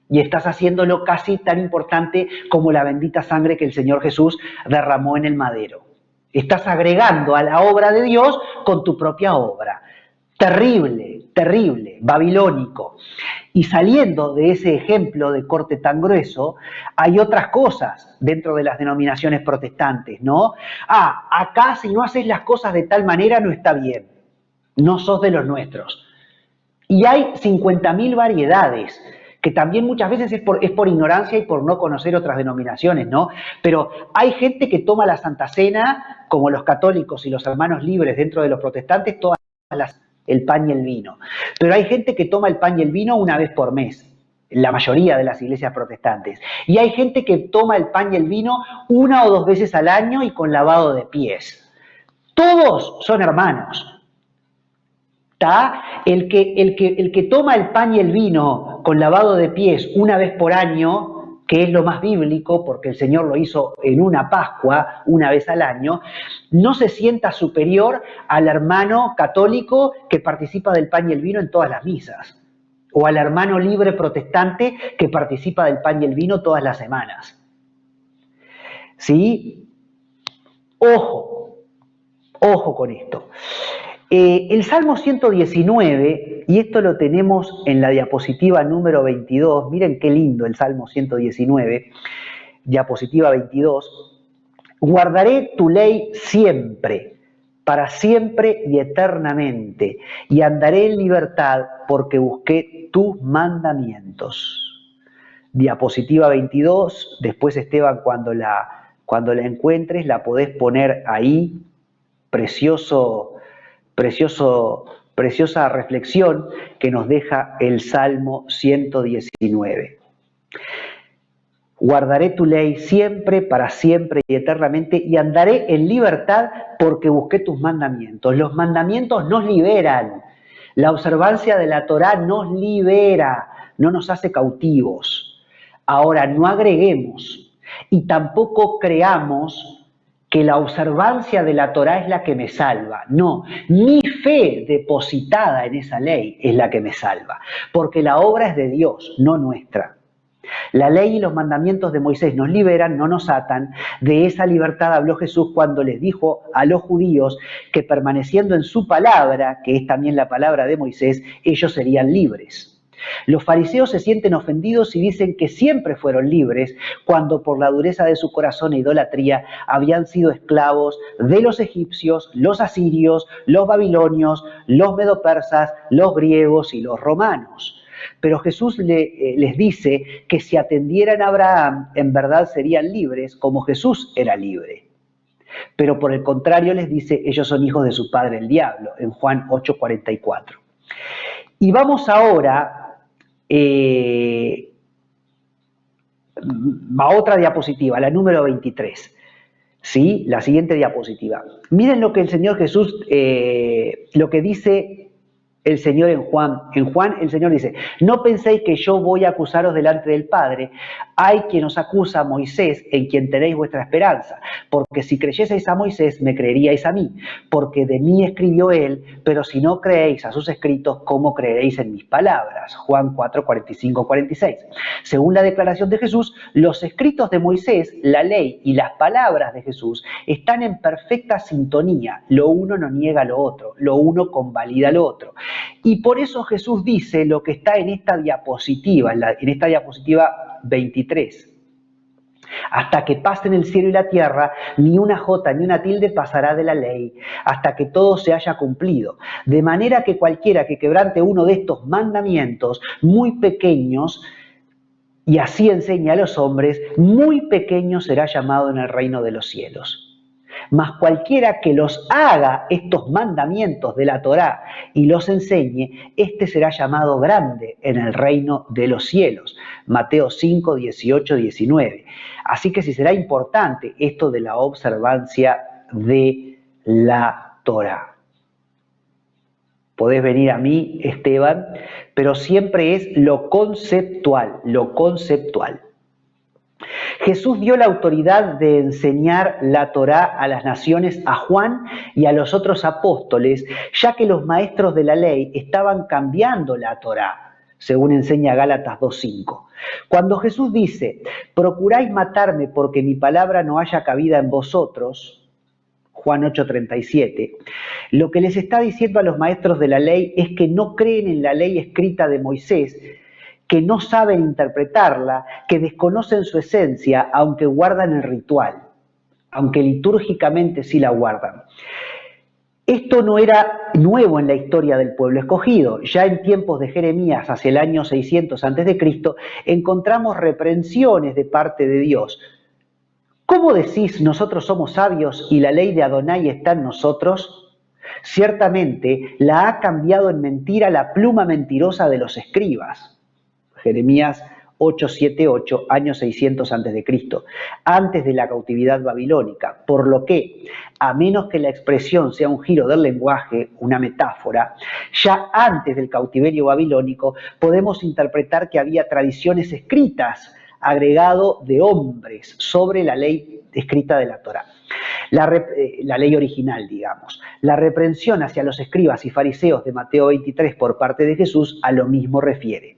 S1: Y estás haciéndolo casi tan importante como la bendita sangre que el Señor Jesús derramó en el madero. Estás agregando a la obra de Dios con tu propia obra. Terrible, terrible, babilónico. Y saliendo de ese ejemplo de corte tan grueso, hay otras cosas dentro de las denominaciones protestantes, ¿no? Acá si no haces las cosas de tal manera no está bien, no sos de los nuestros. Y hay 50.000 variedades, que también muchas veces es por ignorancia y por no conocer otras denominaciones, ¿no? Pero hay gente que toma la Santa Cena, como los católicos y los hermanos libres dentro de los protestantes, el pan y el vino. Pero hay gente que toma el pan y el vino una vez por mes, la mayoría de las iglesias protestantes. Y hay gente que toma el pan y el vino una o dos veces al año y con lavado de pies. Todos son hermanos. ¿Tá? El que toma el pan y el vino con lavado de pies una vez por año, que es lo más bíblico, porque el Señor lo hizo en una Pascua, una vez al año, no se sienta superior al hermano católico que participa del pan y el vino en todas las misas, o al hermano libre protestante que participa del pan y el vino todas las semanas. ¿Sí? Ojo con esto. El Salmo 119, y esto lo tenemos en la diapositiva número 22, miren qué lindo el Salmo 119, diapositiva 22, guardaré tu ley siempre, para siempre y eternamente, y andaré en libertad porque busqué tus mandamientos. Diapositiva 22, después Esteban cuando la encuentres la podés poner ahí, preciosa reflexión que nos deja el Salmo 119. Guardaré tu ley siempre, para siempre y eternamente, y andaré en libertad porque busqué tus mandamientos. Los mandamientos nos liberan. La observancia de la Torá nos libera, no nos hace cautivos. Ahora, no agreguemos y tampoco creamos que la observancia de la Torá es la que me salva. No, mi fe depositada en esa ley es la que me salva, porque la obra es de Dios, no nuestra. La ley y los mandamientos de Moisés nos liberan, no nos atan. De esa libertad habló Jesús cuando les dijo a los judíos que permaneciendo en su palabra, que es también la palabra de Moisés, ellos serían libres. Los fariseos se sienten ofendidos y dicen que siempre fueron libres cuando por la dureza de su corazón e idolatría habían sido esclavos de los egipcios, los asirios, los babilonios, los medopersas, los griegos y los romanos. Pero Jesús les dice que si atendieran a Abraham, en verdad serían libres como Jesús era libre. Pero por el contrario les dice, ellos son hijos de su padre el diablo, en Juan 8:44. Y vamos ahora a otra diapositiva, la número 23. ¿Sí? La siguiente diapositiva. Miren lo que el Señor Jesús, lo que dice el Señor en Juan. En Juan el Señor dice, no penséis que yo voy a acusaros delante del Padre. Hay quien os acusa, Moisés, en quien tenéis vuestra esperanza. Porque si creyeseis a Moisés, me creeríais a mí. Porque de mí escribió él, pero si no creéis a sus escritos, ¿cómo creeréis en mis palabras? Juan 4:45-46. Según la declaración de Jesús, los escritos de Moisés, la ley y las palabras de Jesús están en perfecta sintonía. Lo uno no niega lo otro, lo uno convalida lo otro. Y por eso Jesús dice lo que está en esta diapositiva, en esta diapositiva 23. Hasta que pasen el cielo y la tierra, ni una jota ni una tilde pasará de la ley, hasta que todo se haya cumplido. De manera que cualquiera que quebrante uno de estos mandamientos muy pequeños, y así enseña a los hombres, muy pequeño será llamado en el reino de los cielos. Mas cualquiera que los haga, estos mandamientos de la Torá, y los enseñe, este será llamado grande en el reino de los cielos. Mateo 5, 18, 19. Así que sí será importante esto de la observancia de la Torá. podés venir a mí, Esteban, pero siempre es lo conceptual, lo conceptual. Jesús dio la autoridad de enseñar la Torá a las naciones a Juan y a los otros apóstoles, ya que los maestros de la ley estaban cambiando la Torá, según enseña Gálatas 2:5. Cuando Jesús dice, procuráis matarme porque mi palabra no haya cabida en vosotros, Juan 8:37, lo que les está diciendo a los maestros de la ley es que no creen en la ley escrita de Moisés, que no saben interpretarla, que desconocen su esencia, aunque guardan el ritual, aunque litúrgicamente sí la guardan. Esto no era nuevo en la historia del pueblo escogido. Ya en tiempos de Jeremías, hacia el año 600 a.C., encontramos reprensiones de parte de Dios. ¿Cómo decís nosotros somos sabios y la ley de Adonai está en nosotros? Ciertamente la ha cambiado en mentira la pluma mentirosa de los escribas. Jeremías 8:7-8, año 600 a.C., antes de la cautividad babilónica, por lo que, a menos que la expresión sea un giro del lenguaje, una metáfora, ya antes del cautiverio babilónico podemos interpretar que había tradiciones escritas, agregado de hombres, sobre la ley escrita de la Torá. La ley original, digamos. La reprensión hacia los escribas y fariseos de Mateo 23 por parte de Jesús a lo mismo refiere.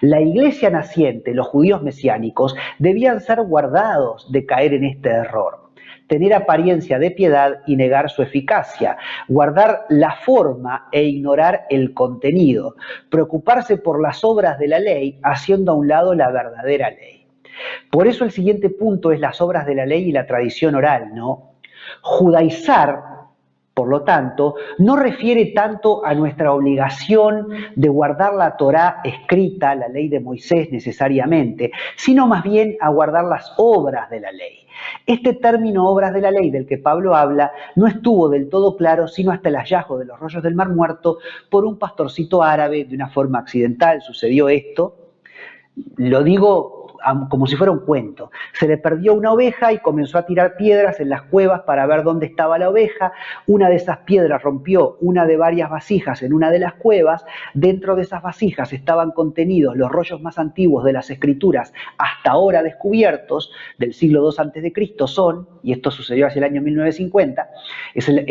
S1: La iglesia naciente, los judíos mesiánicos, debían ser guardados de caer en este error. Tener apariencia de piedad y negar su eficacia, guardar la forma e ignorar el contenido, preocuparse por las obras de la ley, haciendo a un lado la verdadera ley. Por eso el siguiente punto es las obras de la ley y la tradición oral, ¿no? Judaizar, por lo tanto, no refiere tanto a nuestra obligación de guardar la Torá escrita, la ley de Moisés necesariamente, sino más bien a guardar las obras de la ley. Este término obras de la ley del que Pablo habla no estuvo del todo claro sino hasta el hallazgo de los rollos del Mar Muerto por un pastorcito árabe de una forma accidental. Sucedió esto, lo digo como si fuera un cuento. Se le perdió una oveja y comenzó a tirar piedras en las cuevas para ver dónde estaba la oveja. Una de esas piedras rompió una de varias vasijas en una de las cuevas. Dentro de esas vasijas estaban contenidos los rollos más antiguos de las escrituras hasta ahora descubiertos, del siglo II a.C. son, y esto sucedió hacia el año 1950, es el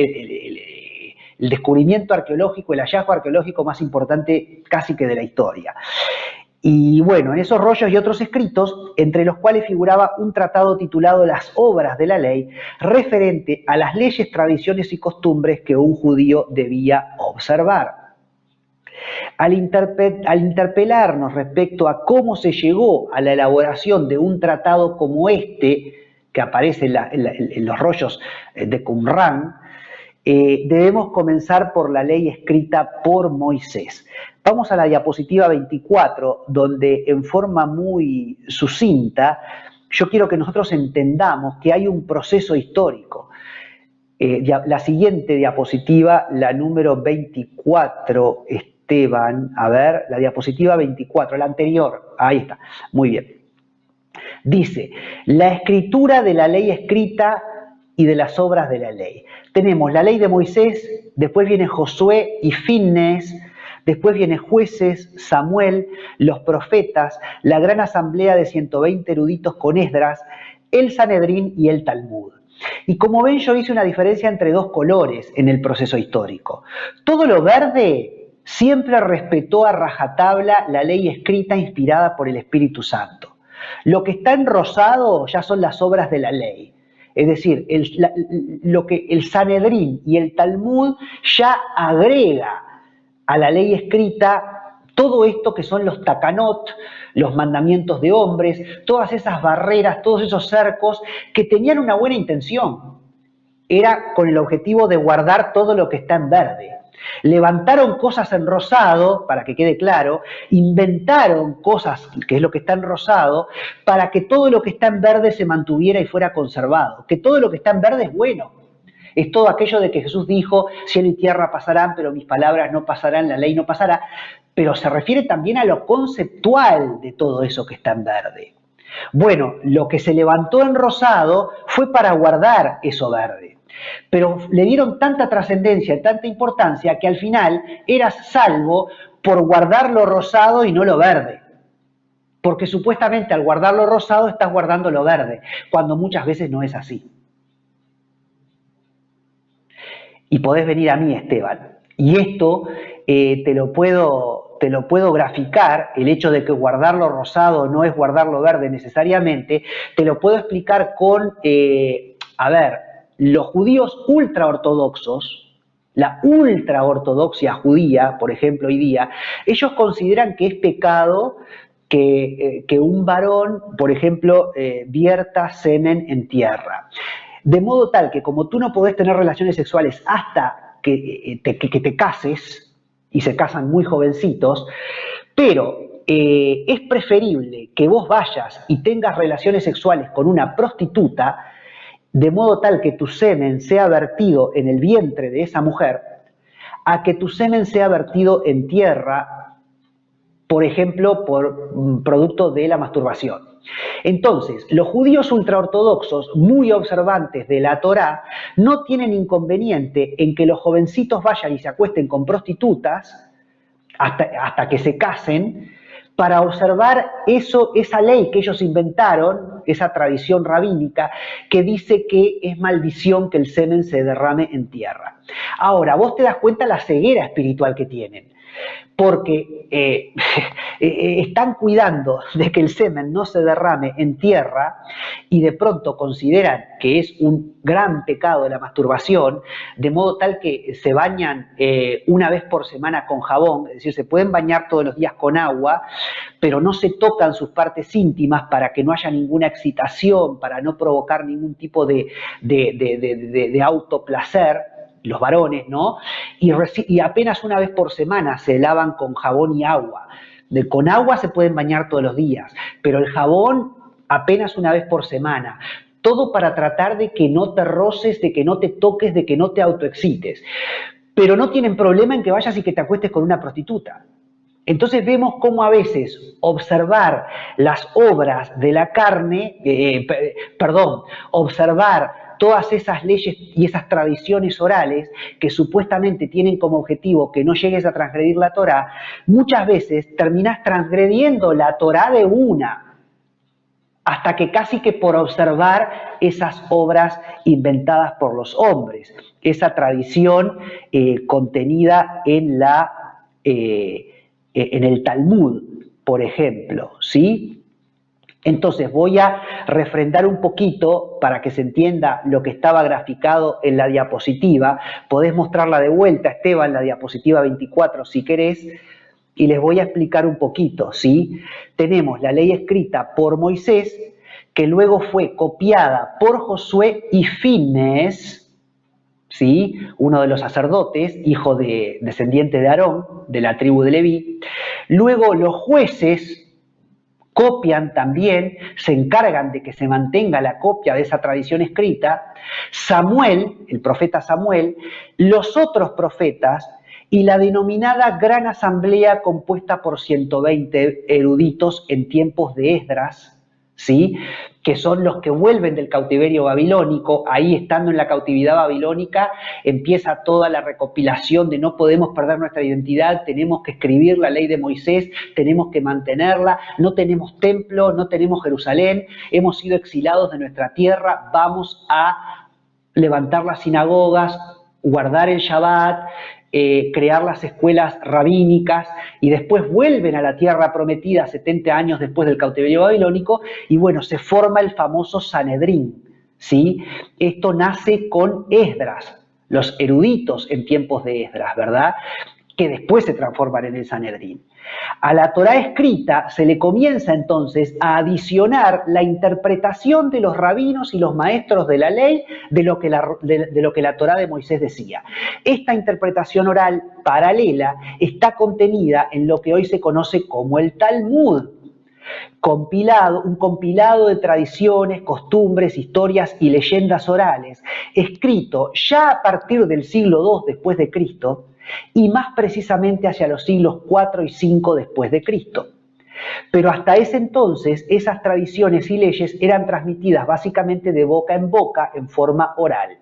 S1: descubrimiento arqueológico, el hallazgo arqueológico más importante casi que de la historia. Y bueno, en esos rollos y otros escritos, entre los cuales figuraba un tratado titulado Las obras de la ley, referente a las leyes, tradiciones y costumbres que un judío debía observar. Al interpelarnos respecto a cómo se llegó a la elaboración de un tratado como este, que aparece en los rollos de Qumran, debemos comenzar por la ley escrita por Moisés. Vamos a la diapositiva 24, donde en forma muy sucinta, yo quiero que nosotros entendamos que hay un proceso histórico. La siguiente diapositiva, la número 24, Esteban, a ver, la diapositiva 24, la anterior, ahí está, muy bien. Dice, la escritura de la ley escrita y de las obras de la ley. Tenemos la ley de Moisés, después viene Josué y Finnes, después viene Jueces, Samuel, los profetas, la gran asamblea de 120 eruditos con Esdras, el Sanedrín y el Talmud. Y como ven, yo hice una diferencia entre dos colores en el proceso histórico. Todo lo verde siempre respetó a rajatabla la ley escrita inspirada por el Espíritu Santo. Lo que está en rosado ya son las obras de la ley. Es decir, lo que el Sanedrín y el Talmud ya agrega a la ley escrita todo esto que son los takanot, los mandamientos de hombres, todas esas barreras, todos esos cercos que tenían una buena intención. Era con el objetivo de guardar todo lo que está en verde. Levantaron cosas en rosado, para que quede claro, inventaron cosas, que es lo que está en rosado, para que todo lo que está en verde se mantuviera y fuera conservado. Que todo lo que está en verde es bueno. Es todo aquello de que Jesús dijo, cielo y tierra pasarán, pero mis palabras no pasarán, la ley no pasará. Pero se refiere también a lo conceptual de todo eso que está en verde. Bueno, lo que se levantó en rosado fue para guardar eso verde. Pero le dieron tanta trascendencia, tanta importancia, que al final eras salvo por guardar lo rosado y no lo verde. Porque supuestamente al guardar lo rosado estás guardando lo verde, cuando muchas veces no es así. Y podés venir a mí, Esteban. Y esto te lo puedo graficar, el hecho de que guardar lo rosado no es guardar lo verde necesariamente, te lo puedo explicar con, los judíos ultraortodoxos, la ultraortodoxia judía, por ejemplo, hoy día, ellos consideran que es pecado que un varón, por ejemplo, vierta semen en tierra. De modo tal que como tú no podés tener relaciones sexuales hasta que te cases, y se casan muy jovencitos, pero es preferible que vos vayas y tengas relaciones sexuales con una prostituta, de modo tal que tu semen sea vertido en el vientre de esa mujer, a que tu semen sea vertido en tierra, por ejemplo, por producto de la masturbación. Entonces, los judíos ultraortodoxos, muy observantes de la Torá, no tienen inconveniente en que los jovencitos vayan y se acuesten con prostitutas hasta que se casen, para observar esa ley que ellos inventaron, esa tradición rabínica, que dice que es maldición que el semen se derrame en tierra. Ahora, vos te das cuenta la ceguera espiritual que tienen, porque están cuidando de que el semen no se derrame en tierra y de pronto consideran que es un gran pecado la masturbación, de modo tal que se bañan una vez por semana con jabón, es decir, se pueden bañar todos los días con agua, pero no se tocan sus partes íntimas para que no haya ninguna excitación, para no provocar ningún tipo de autoplacer, los varones, ¿no? Y apenas una vez por semana se lavan con jabón y agua. Con agua se pueden bañar todos los días, pero el jabón apenas una vez por semana. Todo para tratar de que no te roces, de que no te toques, de que no te autoexcites. Pero no tienen problema en que vayas y que te acuestes con una prostituta. Entonces vemos cómo a veces observar las obras de la carne, observar todas esas leyes y esas tradiciones orales que supuestamente tienen como objetivo que no llegues a transgredir la Torá, muchas veces terminás transgrediendo la Torá de una, hasta que casi que por observar esas obras inventadas por los hombres, esa tradición contenida en el Talmud, por ejemplo, ¿sí? Entonces voy a refrendar un poquito para que se entienda lo que estaba graficado en la diapositiva. Podés mostrarla de vuelta, Esteban, la diapositiva 24 si querés, y les voy a explicar un poquito, ¿sí? Tenemos la ley escrita por Moisés, que luego fue copiada por Josué y Finés, ¿sí? Uno de los sacerdotes, hijo descendiente de Aarón, de la tribu de Leví. Luego los jueces copian también, se encargan de que se mantenga la copia de esa tradición escrita. Samuel, el profeta Samuel, los otros profetas y la denominada Gran Asamblea compuesta por 120 eruditos en tiempos de Esdras, ¿sí? Que son los que vuelven del cautiverio babilónico. Ahí, estando en la cautividad babilónica, empieza toda la recopilación de no podemos perder nuestra identidad, tenemos que escribir la ley de Moisés, tenemos que mantenerla, no tenemos templo, no tenemos Jerusalén, hemos sido exilados de nuestra tierra, vamos a levantar las sinagogas, guardar el Shabbat, crear las escuelas rabínicas, y después vuelven a la tierra prometida 70 años después del cautiverio babilónico, y bueno, se forma el famoso Sanedrín, ¿sí? Esto nace con Esdras, los eruditos en tiempos de Esdras, ¿verdad?, que después se transforman en el Sanedrín. A la Torá escrita se le comienza entonces a adicionar la interpretación de los rabinos y los maestros de la ley de lo que la Torá de Moisés decía. Esta interpretación oral paralela está contenida en lo que hoy se conoce como el Talmud, un compilado de tradiciones, costumbres, historias y leyendas orales, escrito ya a partir del siglo II después de Cristo, y más precisamente hacia los siglos IV y V después de Cristo. Pero hasta ese entonces esas tradiciones y leyes eran transmitidas básicamente de boca en boca en forma oral.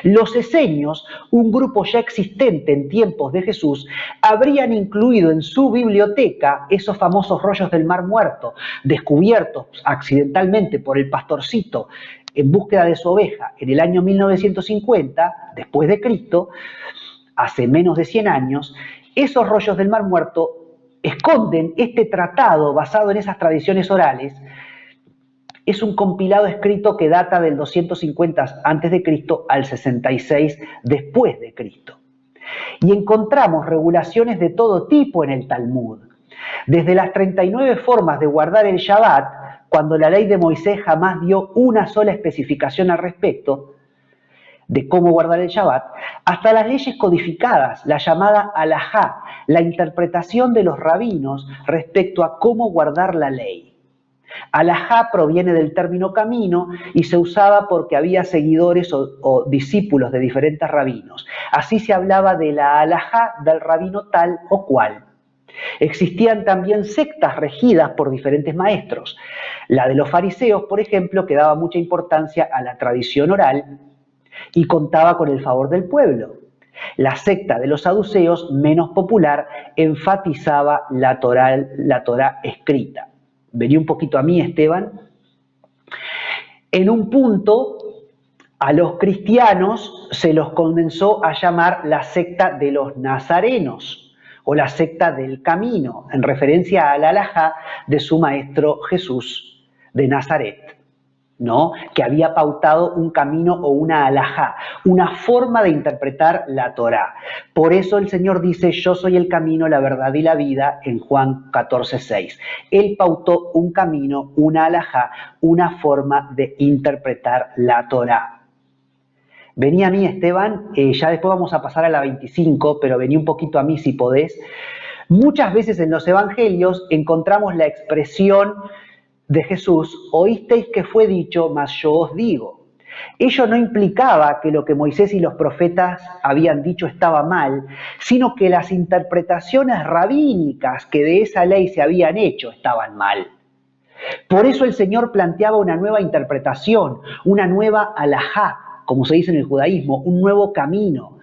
S1: Los esenios, un grupo ya existente en tiempos de Jesús, habrían incluido en su biblioteca esos famosos rollos del Mar Muerto, descubiertos accidentalmente por el pastorcito en búsqueda de su oveja en el año 1950, después de Cristo, hace menos de 100 años. Esos rollos del Mar Muerto esconden este tratado basado en esas tradiciones orales. Es un compilado escrito que data del 250 a.C. al 66 después de Cristo. Y encontramos regulaciones de todo tipo en el Talmud. Desde las 39 formas de guardar el Shabbat, cuando la ley de Moisés jamás dio una sola especificación al respecto de cómo guardar el Shabbat, hasta las leyes codificadas, la llamada halajá, la interpretación de los rabinos respecto a cómo guardar la ley. Halajá proviene del término camino y se usaba porque había seguidores o discípulos de diferentes rabinos. Así se hablaba de la halajá del rabino tal o cual. Existían también sectas regidas por diferentes maestros. La de los fariseos, por ejemplo, que daba mucha importancia a la tradición oral y contaba con el favor del pueblo. La secta de los saduceos, menos popular, enfatizaba la Torá escrita. Vení un poquito a mí, Esteban. En un punto, a los cristianos se los comenzó a llamar la secta de los nazarenos o la secta del camino, en referencia al halajá de su maestro Jesús de Nazaret, ¿no? Que había pautado un camino o una halajá, una forma de interpretar la Torá. Por eso el Señor dice, yo soy el camino, la verdad y la vida, en Juan 14:6. Él pautó un camino, una halajá, una forma de interpretar la Torá. Vení a mí, Esteban, ya después vamos a pasar a la 25, pero vení un poquito a mí si podés. Muchas veces en los evangelios encontramos la expresión de Jesús, oísteis que fue dicho, mas yo os digo. Ello no implicaba que lo que Moisés y los profetas habían dicho estaba mal, sino que las interpretaciones rabínicas que de esa ley se habían hecho estaban mal. Por eso el Señor planteaba una nueva interpretación, una nueva halajá, como se dice en el judaísmo, un nuevo camino.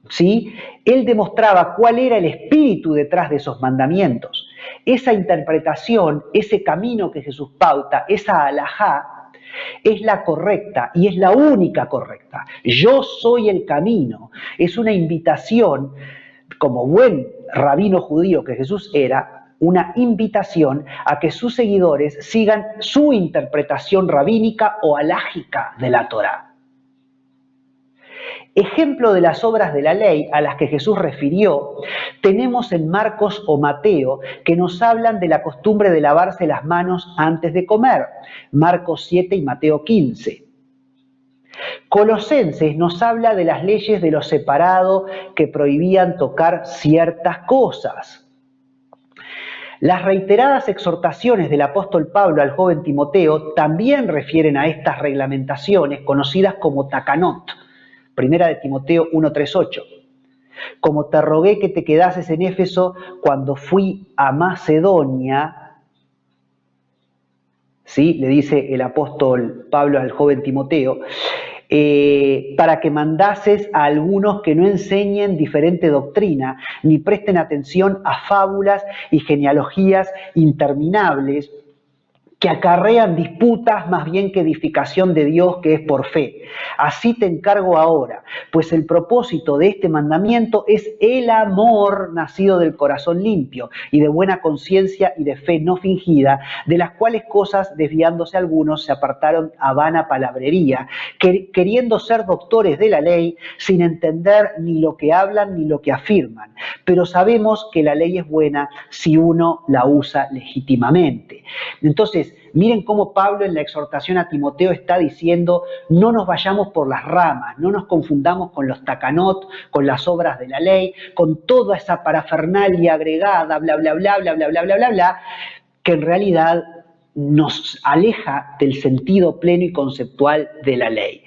S1: ¿Sí? Él demostraba cuál era el espíritu detrás de esos mandamientos. Esa interpretación, ese camino que Jesús pauta, esa halajá, es la correcta y es la única correcta. Yo soy el camino. Es una invitación, como buen rabino judío que Jesús era, una invitación a que sus seguidores sigan su interpretación rabínica o halágica de la Torá. Ejemplo de las obras de la ley a las que Jesús refirió, tenemos en Marcos o Mateo, que nos hablan de la costumbre de lavarse las manos antes de comer, Marcos 7 y Mateo 15. Colosenses nos habla de las leyes de lo separado que prohibían tocar ciertas cosas. Las reiteradas exhortaciones del apóstol Pablo al joven Timoteo también refieren a estas reglamentaciones conocidas como takanot. Primera de Timoteo 1:3-8. Como te rogué que te quedases en Éfeso cuando fui a Macedonia, ¿sí? Le dice el apóstol Pablo al joven Timoteo, para que mandases a algunos que no enseñen diferente doctrina, ni presten atención a fábulas y genealogías interminables, que acarrean disputas más bien que edificación de Dios, que es por fe. Así te encargo ahora, pues el propósito de este mandamiento es el amor nacido del corazón limpio y de buena conciencia y de fe no fingida, de las cuales cosas, desviándose algunos, se apartaron a vana palabrería, queriendo ser doctores de la ley, sin entender ni lo que hablan ni lo que afirman. Pero sabemos que la ley es buena si uno la usa legítimamente. Entonces, miren cómo Pablo en la exhortación a Timoteo está diciendo, no nos vayamos por las ramas, no nos confundamos con los takanot, con las obras de la ley, con toda esa parafernalia agregada, bla, bla, bla, bla, bla, bla, bla, bla, bla, que en realidad nos aleja del sentido pleno y conceptual de la ley.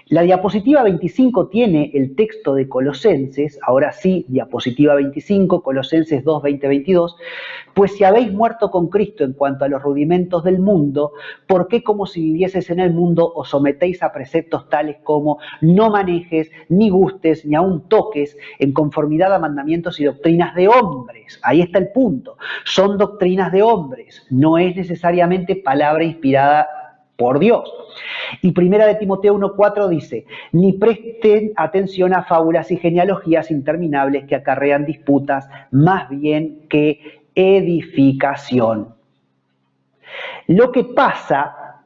S1: La diapositiva 25 tiene el texto de Colosenses, ahora sí, diapositiva 25, Colosenses 2, 20, 22, pues si habéis muerto con Cristo en cuanto a los rudimentos del mundo, ¿por qué como si vivieses en el mundo os sometéis a preceptos tales como no manejes, ni gustes, ni aun toques, en conformidad a mandamientos y doctrinas de hombres? Ahí está el punto. Son doctrinas de hombres, no es necesariamente palabra inspirada por Dios. Y primera de Timoteo 1:4 dice, ni presten atención a fábulas y genealogías interminables que acarrean disputas, más bien que edificación. Lo que pasa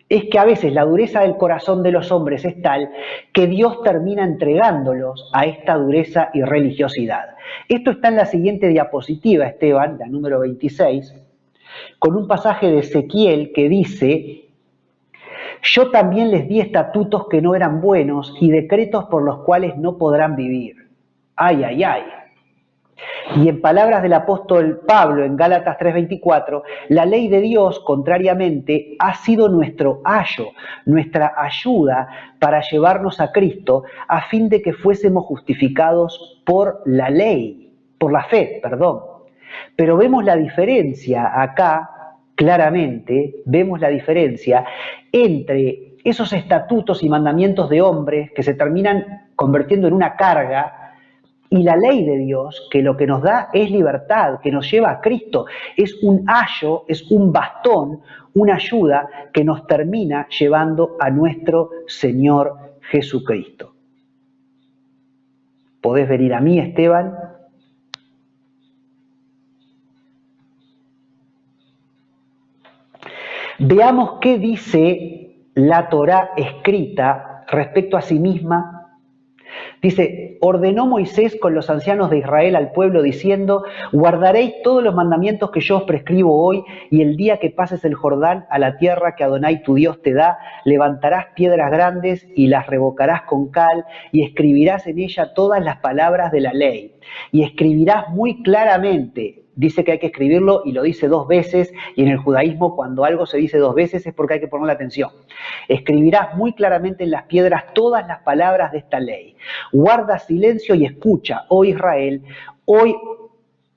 S1: es que a veces la dureza del corazón de los hombres es tal que Dios termina entregándolos a esta dureza y religiosidad. Esto está en la siguiente diapositiva, Esteban, la número 26, con un pasaje de Ezequiel que dice, yo también les di estatutos que no eran buenos y decretos por los cuales no podrán vivir. Ay, ay, ay. Y en palabras del apóstol Pablo en Gálatas 3:24, la ley de Dios, contrariamente, ha sido nuestro ayo, nuestra ayuda para llevarnos a Cristo, a fin de que fuésemos justificados por la ley, por la fe, perdón. Pero vemos la diferencia acá, claramente, vemos la diferencia entre esos estatutos y mandamientos de hombres que se terminan convirtiendo en una carga y la ley de Dios, que lo que nos da es libertad, que nos lleva a Cristo. Es un ayo, es un bastón, una ayuda que nos termina llevando a nuestro Señor Jesucristo. ¿Podés venir a mí, Esteban? Veamos qué dice la Torá escrita respecto a sí misma. Dice, ordenó Moisés con los ancianos de Israel al pueblo diciendo, guardaréis todos los mandamientos que yo os prescribo hoy, y el día que pases el Jordán a la tierra que Adonai tu Dios te da, levantarás piedras grandes y las revocarás con cal, y escribirás en ella todas las palabras de la ley. Y escribirás muy claramente. Dice que hay que escribirlo y lo dice 2 veces, y en el judaísmo cuando algo se dice 2 veces es porque hay que ponerle atención. Escribirás muy claramente en las piedras todas las palabras de esta ley. Guarda silencio y escucha, oh Israel, hoy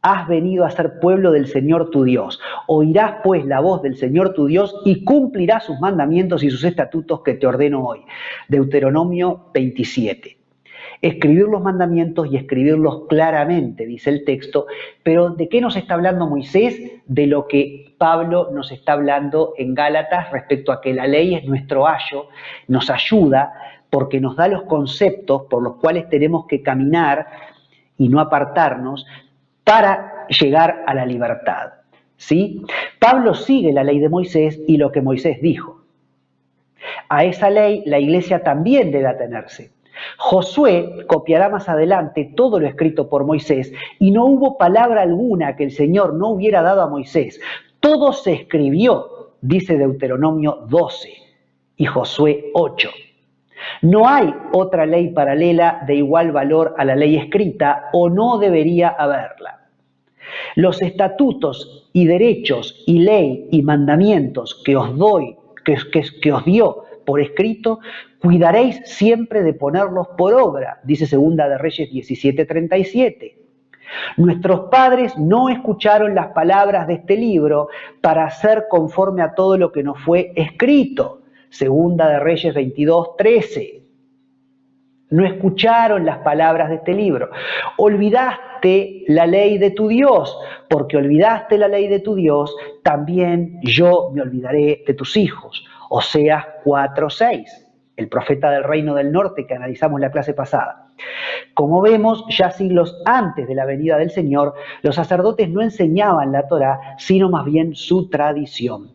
S1: has venido a ser pueblo del Señor tu Dios. Oirás pues la voz del Señor tu Dios y cumplirás sus mandamientos y sus estatutos que te ordeno hoy. Deuteronomio 27. Escribir los mandamientos y escribirlos claramente, dice el texto, pero ¿de qué nos está hablando Moisés? De lo que Pablo nos está hablando en Gálatas respecto a que la ley es nuestro ayo, nos ayuda porque nos da los conceptos por los cuales tenemos que caminar y no apartarnos para llegar a la libertad. ¿Sí? Pablo sigue la ley de Moisés y lo que Moisés dijo. A esa ley la iglesia también debe atenerse. Josué copiará más adelante todo lo escrito por Moisés y no hubo palabra alguna que el Señor no hubiera dado a Moisés. Todo se escribió, dice Deuteronomio 12 y Josué 8. No hay otra ley paralela de igual valor a la ley escrita o no debería haberla. Los estatutos y derechos y ley y mandamientos que os doy, que os dio por escrito, cuidaréis siempre de ponerlos por obra, dice Segunda de Reyes 17:37. Nuestros padres no escucharon las palabras de este libro para hacer conforme a todo lo que nos fue escrito, Segunda de Reyes 22:13. No escucharon las palabras de este libro. Olvidaste la ley de tu Dios, porque olvidaste la ley de tu Dios, también yo me olvidaré de tus hijos. Oseas 4:6, el profeta del reino del norte que analizamos la clase pasada. Como vemos, ya siglos antes de la venida del Señor, los sacerdotes no enseñaban la Torá, sino más bien su tradición.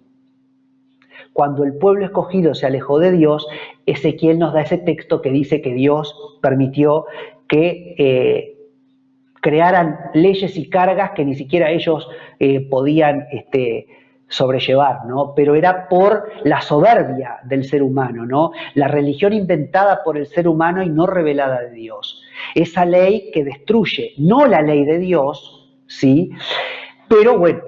S1: Cuando el pueblo escogido se alejó de Dios, Ezequiel nos da ese texto que dice que Dios permitió que crearan leyes y cargas que ni siquiera ellos podían sobrellevar, ¿no? Pero era por la soberbia del ser humano, ¿no? La religión inventada por el ser humano y no revelada de Dios. Esa ley que destruye, no la ley de Dios, ¿sí? Pero bueno,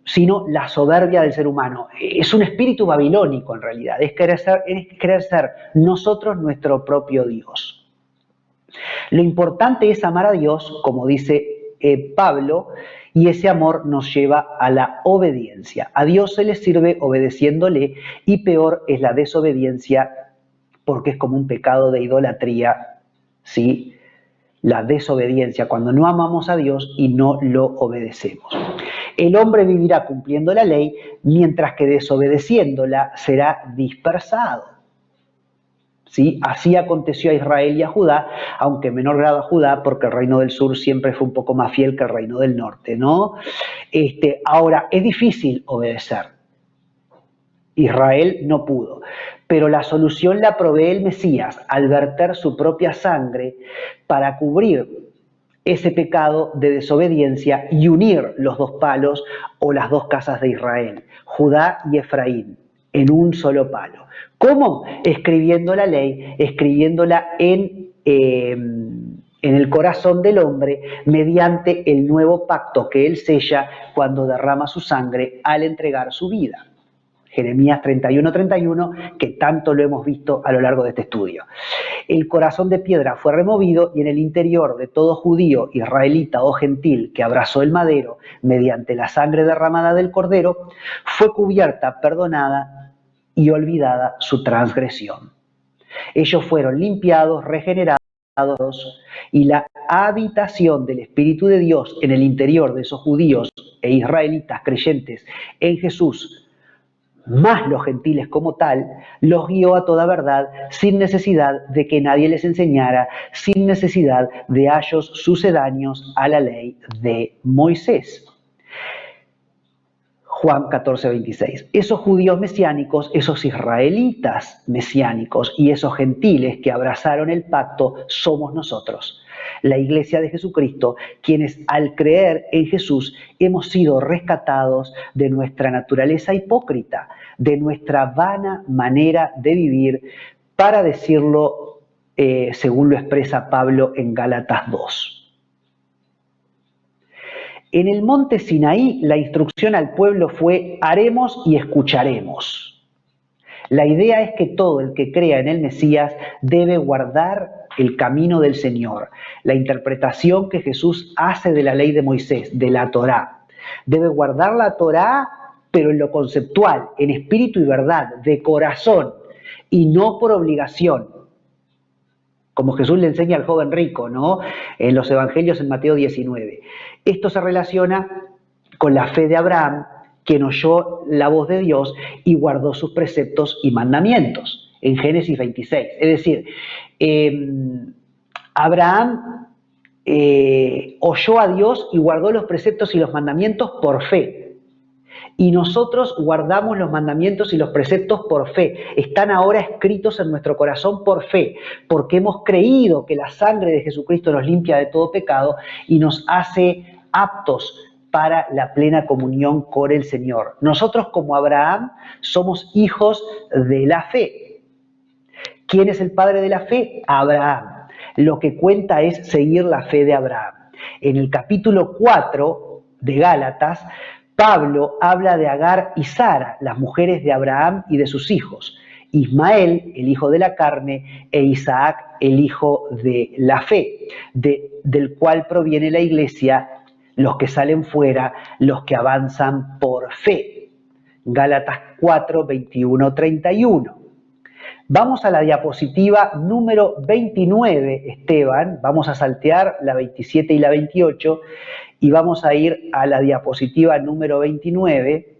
S1: sino la soberbia del ser humano. Es un espíritu babilónico en realidad, es querer ser nosotros nuestro propio Dios. Lo importante es amar a Dios, como dice Pablo, y ese amor nos lleva a la obediencia. A Dios se le sirve obedeciéndole y peor es la desobediencia porque es como un pecado de idolatría, ¿sí? La desobediencia, cuando no amamos a Dios y no lo obedecemos. El hombre vivirá cumpliendo la ley, mientras que desobedeciéndola será dispersado. ¿Sí? Así aconteció a Israel y a Judá, aunque en menor grado a Judá, porque el reino del sur siempre fue un poco más fiel que el reino del norte, ¿no? Ahora, es difícil obedecer. Israel no pudo, pero la solución la provee el Mesías al verter su propia sangre para cubrir ese pecado de desobediencia y unir los dos palos o las dos casas de Israel, Judá y Efraín, en un solo palo. ¿Cómo? Escribiendo la ley, escribiéndola en el corazón del hombre mediante el nuevo pacto que él sella cuando derrama su sangre al entregar su vida. Jeremías 31:31, que tanto lo hemos visto a lo largo de este estudio. El corazón de piedra fue removido y en el interior de todo judío, israelita o gentil que abrazó el madero mediante la sangre derramada del cordero, fue cubierta, perdonada y olvidada su transgresión. Ellos fueron limpiados, regenerados, y la habitación del Espíritu de Dios en el interior de esos judíos e israelitas creyentes en Jesús, más los gentiles como tal, los guió a toda verdad sin necesidad de que nadie les enseñara, sin necesidad de ayos sucedáneos a la ley de Moisés. Juan 14:26. Esos judíos mesiánicos, esos israelitas mesiánicos y esos gentiles que abrazaron el pacto somos nosotros, la Iglesia de Jesucristo, quienes al creer en Jesús hemos sido rescatados de nuestra naturaleza hipócrita, de nuestra vana manera de vivir, para decirlo según lo expresa Pablo en Gálatas 2. En el monte Sinaí, la instrucción al pueblo fue: haremos y escucharemos. La idea es que todo el que crea en el Mesías debe guardar el camino del Señor, la interpretación que Jesús hace de la ley de Moisés, de la Torá. Debe guardar la Torá, pero en lo conceptual, en espíritu y verdad, de corazón, y no por obligación, como Jesús le enseña al joven rico, ¿no? En los evangelios en Mateo 19. Esto se relaciona con la fe de Abraham, quien oyó la voz de Dios y guardó sus preceptos y mandamientos, en Génesis 26. Es decir, Abraham oyó a Dios y guardó los preceptos y los mandamientos por fe. Y nosotros guardamos los mandamientos y los preceptos por fe. Están ahora escritos en nuestro corazón por fe, porque hemos creído que la sangre de Jesucristo nos limpia de todo pecado y nos hace aptos para la plena comunión con el Señor. Nosotros, como Abraham, somos hijos de la fe. ¿Quién es el padre de la fe? Abraham. Lo que cuenta es seguir la fe de Abraham. En el capítulo 4 de Gálatas, Pablo habla de Agar y Sara, las mujeres de Abraham y de sus hijos, Ismael, el hijo de la carne, e Isaac, el hijo de la fe, del cual proviene la iglesia, los que salen fuera, los que avanzan por fe. Gálatas 4, 21, 31. Vamos a la diapositiva número 29, Esteban. Vamos a saltear la 27 y la 28 y vamos a ir a la diapositiva número 29,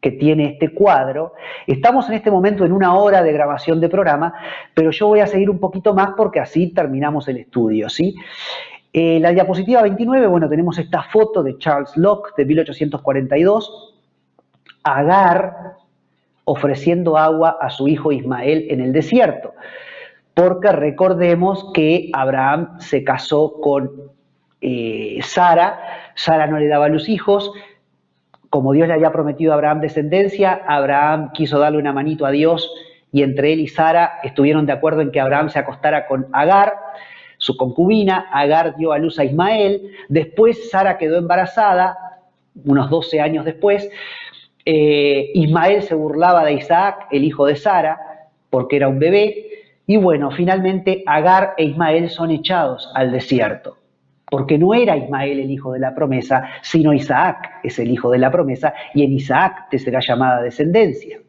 S1: que tiene este cuadro. Estamos en este momento en 1 hora de grabación de programa, pero yo voy a seguir un poquito más porque así terminamos el estudio, ¿sí? La diapositiva 29, bueno, tenemos esta foto de Charles Locke de 1842, Agar ofreciendo agua a su hijo Ismael en el desierto, porque recordemos que Abraham se casó con Sara no le daba a los hijos, como Dios le había prometido a Abraham descendencia, Abraham quiso darle una manito a Dios y entre él y Sara estuvieron de acuerdo en que Abraham se acostara con Agar, su concubina. Agar dio a luz a Ismael, después Sara quedó embarazada, unos 12 años después, Ismael se burlaba de Isaac, el hijo de Sara, porque era un bebé, y bueno, finalmente Agar e Ismael son echados al desierto, porque no era Ismael el hijo de la promesa, sino Isaac es el hijo de la promesa, y en Isaac te será llamada descendencia.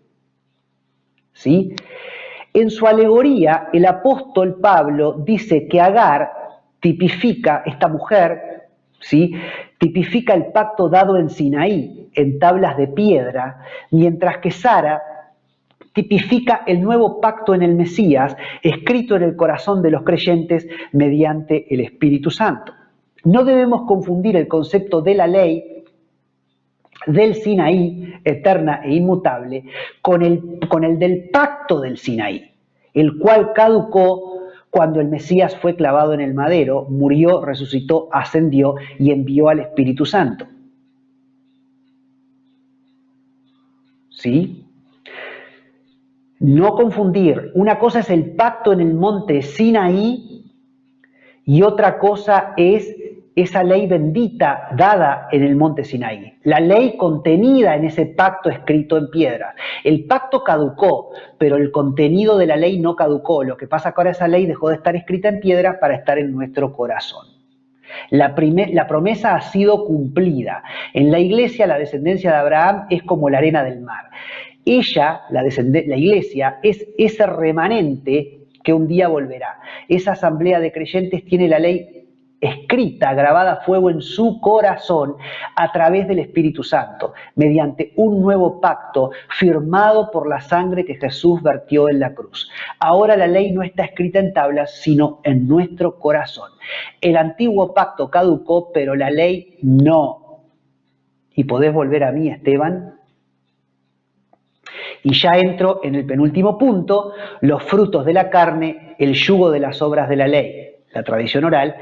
S1: ¿Sí? En su alegoría, el apóstol Pablo dice que Agar tipifica, esta mujer, ¿sí?, tipifica el pacto dado en Sinaí, en tablas de piedra, mientras que Sara tipifica el nuevo pacto en el Mesías, escrito en el corazón de los creyentes mediante el Espíritu Santo. No debemos confundir el concepto de la ley del Sinaí, eterna e inmutable, con el del pacto del Sinaí, el cual caducó cuando el Mesías fue clavado en el madero, murió, resucitó, ascendió y envió al Espíritu Santo. ¿Sí? No confundir, una cosa es el pacto en el monte Sinaí y otra cosa es esa ley bendita dada en el monte Sinaí, la ley contenida en ese pacto escrito en piedra. El pacto caducó, pero el contenido de la ley no caducó. Lo que pasa es que ahora esa ley dejó de estar escrita en piedra para estar en nuestro corazón. La promesa ha sido cumplida. En la iglesia, la descendencia de Abraham es como la arena del mar. Ella, la iglesia, es ese remanente que un día volverá. Esa asamblea de creyentes tiene la ley escrita, grabada a fuego en su corazón a través del Espíritu Santo, mediante un nuevo pacto firmado por la sangre que Jesús vertió en la cruz. Ahora la ley no está escrita en tablas, sino en nuestro corazón. El antiguo pacto caducó, pero la ley no. ¿Y podés volver a mí, Esteban? Y ya entro en el penúltimo punto, los frutos de la carne, el yugo de las obras de la ley, la tradición oral,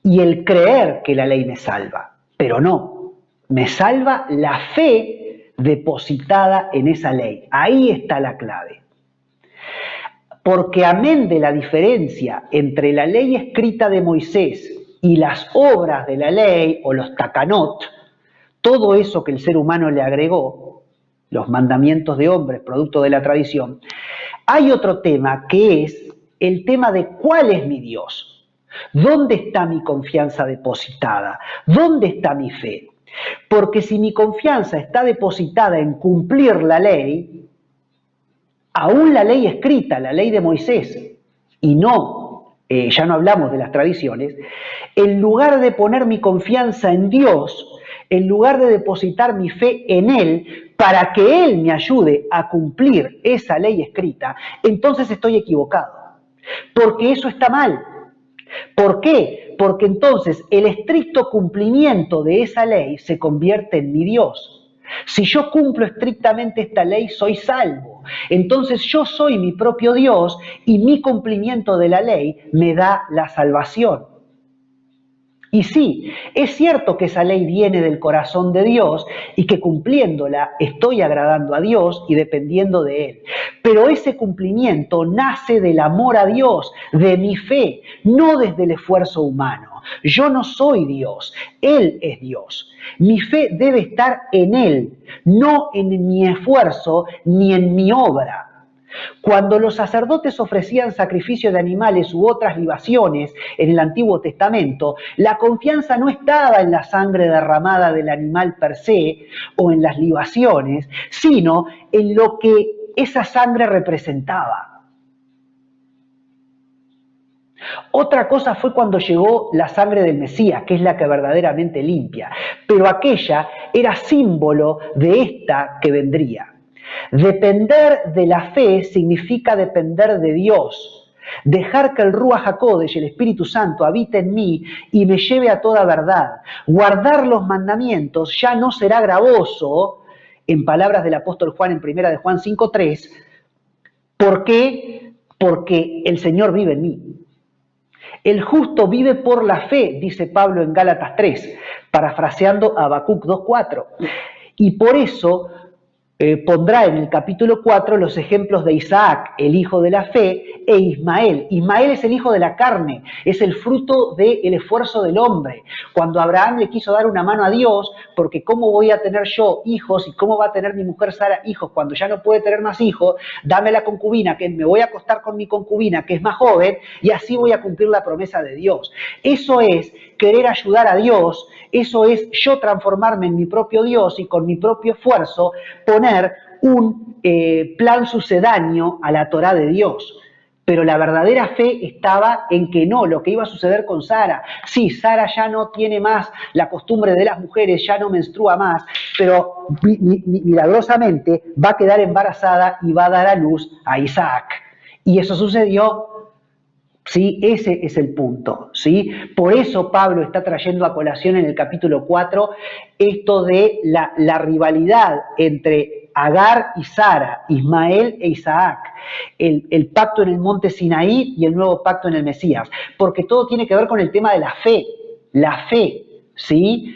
S1: y el creer que la ley me salva. Pero no, me salva la fe depositada en esa ley. Ahí está la clave. Porque amén de la diferencia entre la ley escrita de Moisés y las obras de la ley, o los takanot, todo eso que el ser humano le agregó, los mandamientos de hombres, producto de la tradición, hay otro tema que es el tema de cuál es mi Dios. ¿Dónde está mi confianza depositada? ¿Dónde está mi fe? Porque si mi confianza está depositada en cumplir la ley, aún la ley escrita, la ley de Moisés, y no, ya no hablamos de las tradiciones, en lugar de poner mi confianza en Dios, en lugar de depositar mi fe en Él, para que Él me ayude a cumplir esa ley escrita, entonces estoy equivocado. Porque eso está mal. ¿Por qué? Porque entonces el estricto cumplimiento de esa ley se convierte en mi Dios. Si yo cumplo estrictamente esta ley, soy salvo. Entonces yo soy mi propio Dios y mi cumplimiento de la ley me da la salvación. Y sí, es cierto que esa ley viene del corazón de Dios y que cumpliéndola estoy agradando a Dios y dependiendo de Él. Pero ese cumplimiento nace del amor a Dios, de mi fe, no desde el esfuerzo humano. Yo no soy Dios, Él es Dios. Mi fe debe estar en Él, no en mi esfuerzo ni en mi obra. Cuando los sacerdotes ofrecían sacrificio de animales u otras libaciones en el Antiguo Testamento, la confianza no estaba en la sangre derramada del animal per se o en las libaciones, sino en lo que esa sangre representaba. Otra cosa fue cuando llegó la sangre del Mesías, que es la que verdaderamente limpia, pero aquella era símbolo de esta que vendría. Depender de la fe significa depender de Dios, dejar que el Ruach HaKodesh, el Espíritu Santo, habite en mí y me lleve a toda verdad. Guardar los mandamientos ya no será gravoso, en palabras del apóstol Juan en 1 de Juan 5:3. ¿Por qué? Porque el Señor vive en mí. El justo vive por la fe, dice Pablo en Gálatas 3, parafraseando a Habacuc 2:4. Y por eso pondrá en el capítulo 4 los ejemplos de Isaac, el hijo de la fe, e Ismael. Ismael es el hijo de la carne, es el fruto del esfuerzo del hombre. Cuando Abraham le quiso dar una mano a Dios, porque ¿cómo voy a tener yo hijos y cómo va a tener mi mujer Sara hijos cuando ya no puede tener más hijos? Dame la concubina, que me voy a acostar con mi concubina, que es más joven, y así voy a cumplir la promesa de Dios. Eso es querer ayudar a Dios, eso es yo transformarme en mi propio Dios y con mi propio esfuerzo poner un plan sucedáneo a la Torá de Dios. Pero la verdadera fe estaba en que no, lo que iba a suceder con Sara. Sí, Sara ya no tiene más la costumbre de las mujeres, ya no menstrua más, pero milagrosamente va a quedar embarazada y va a dar a luz a Isaac. Y eso sucedió. ¿Sí? Ese es el punto, ¿sí? Por eso Pablo está trayendo a colación en el capítulo 4 esto de la rivalidad entre Agar y Sara, Ismael e Isaac, el pacto en el monte Sinaí y el nuevo pacto en el Mesías, porque todo tiene que ver con el tema de la fe, ¿sí?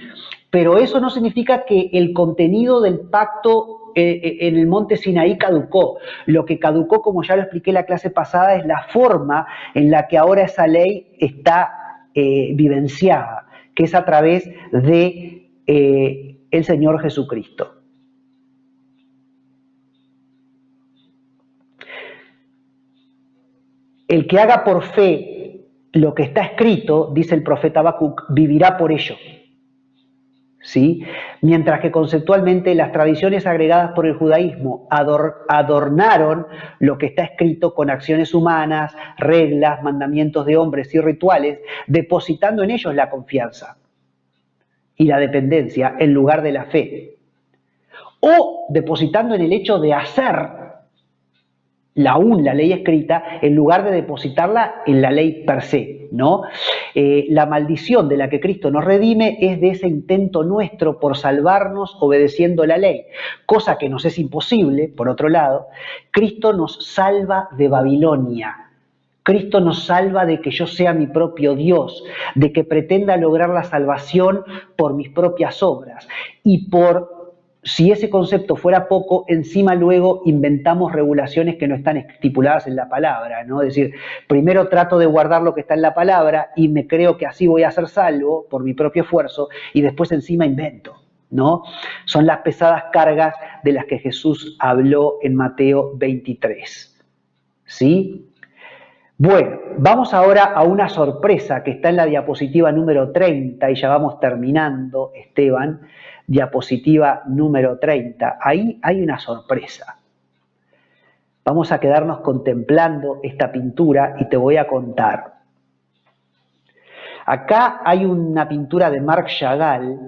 S1: Pero eso no significa que el contenido del pacto en el monte Sinaí caducó. Lo que caducó, como ya lo expliqué en la clase pasada, es la forma en la que ahora esa ley está vivenciada, que es a través de el Señor Jesucristo. El que haga por fe lo que está escrito, dice el profeta Habacuc, vivirá por ello. ¿Sí? Mientras que conceptualmente las tradiciones agregadas por el judaísmo adornaron lo que está escrito con acciones humanas, reglas, mandamientos de hombres y rituales, depositando en ellos la confianza y la dependencia en lugar de la fe, o depositando en el hecho de hacer la ley escrita en lugar de depositarla en la ley per se, ¿no? La maldición de la que Cristo nos redime es de ese intento nuestro por salvarnos obedeciendo la ley, cosa que nos es imposible, por otro lado. Cristo nos salva de Babilonia. Cristo nos salva de que yo sea mi propio Dios, de que pretenda lograr la salvación por mis propias obras y si ese concepto fuera poco, encima luego inventamos regulaciones que no están estipuladas en la palabra, ¿no? Es decir, primero trato de guardar lo que está en la palabra y me creo que así voy a ser salvo por mi propio esfuerzo y después encima invento, ¿no? Son las pesadas cargas de las que Jesús habló en Mateo 23, ¿sí? Bueno, vamos ahora a una sorpresa que está en la diapositiva número 30 y ya vamos terminando, Esteban. Diapositiva número 30. Ahí hay una sorpresa. Vamos a quedarnos contemplando esta pintura y te voy a contar. Acá hay una pintura de Marc Chagall,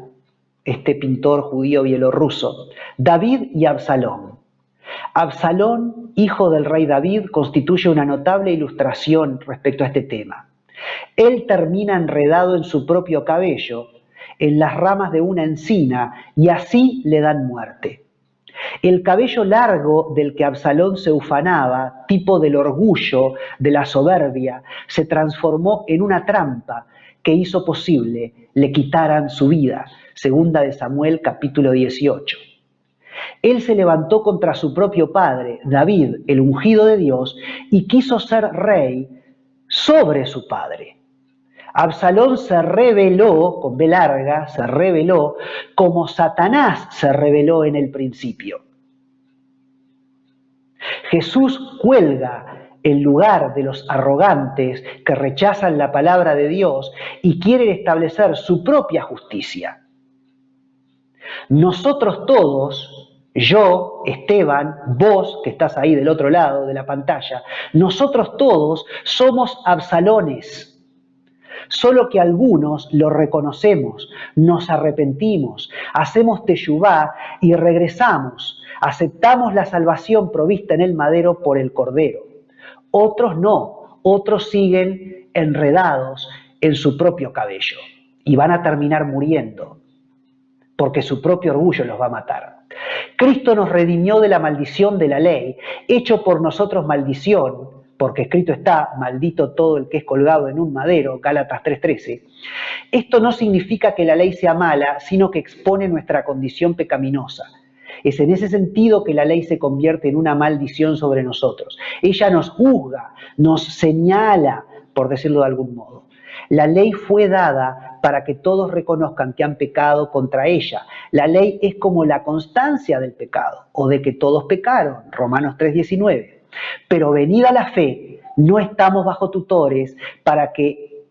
S1: este pintor judío bielorruso, David y Absalón. Absalón, hijo del rey David, constituye una notable ilustración respecto a este tema. Él termina enredado en su propio cabello, en las ramas de una encina, y así le dan muerte. El cabello largo del que Absalón se ufanaba, tipo del orgullo, de la soberbia, se transformó en una trampa que hizo posible le quitaran su vida. Segunda de Samuel, capítulo 18. Él se levantó contra su propio padre, David, el ungido de Dios, y quiso ser rey sobre su padre. Absalón se rebeló, con B larga, se rebeló, como Satanás se rebeló en el principio. Jesús cuelga en lugar de los arrogantes que rechazan la palabra de Dios y quieren establecer su propia justicia. Nosotros todos, yo, Esteban, vos que estás ahí del otro lado de la pantalla, nosotros todos somos Absalones. Solo que algunos lo reconocemos, nos arrepentimos, hacemos teshuvá y regresamos, aceptamos la salvación provista en el madero por el Cordero. Otros no, otros siguen enredados en su propio cabello y van a terminar muriendo, porque su propio orgullo los va a matar. Cristo nos redimió de la maldición de la ley, hecho por nosotros maldición, porque escrito está, maldito todo el que es colgado en un madero, Gálatas 3:13. Esto no significa que la ley sea mala, sino que expone nuestra condición pecaminosa. Es en ese sentido que la ley se convierte en una maldición sobre nosotros. Ella nos juzga, nos señala, por decirlo de algún modo. La ley fue dada para que todos reconozcan que han pecado contra ella. La ley es como la constancia del pecado, o de que todos pecaron, Romanos 3:19. Pero venida la fe, no estamos bajo tutores para que,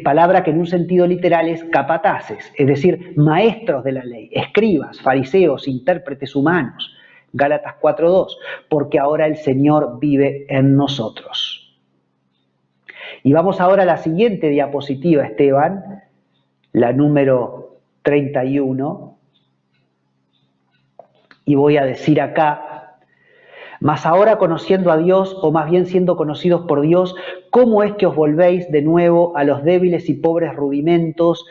S1: palabra que en un sentido literal es capataces, es decir, maestros de la ley, escribas, fariseos, intérpretes humanos, Gálatas 4:2, porque ahora el Señor vive en nosotros. Y vamos ahora a la siguiente diapositiva, Esteban, la número 31, y voy a decir acá: mas ahora conociendo a Dios, o más bien siendo conocidos por Dios, ¿cómo es que os volvéis de nuevo a los débiles y pobres rudimentos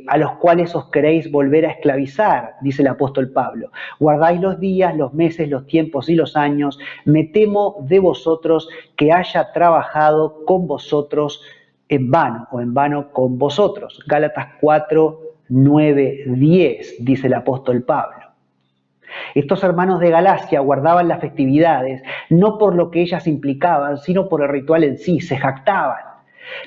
S1: a los cuales os queréis volver a esclavizar? Dice el apóstol Pablo. Guardáis los días, los meses, los tiempos y los años. Me temo de vosotros que haya trabajado con vosotros en vano, o en vano con vosotros. Gálatas 4, 9, 10, dice el apóstol Pablo. Estos hermanos de Galacia guardaban las festividades, no por lo que ellas implicaban, sino por el ritual en sí, se jactaban.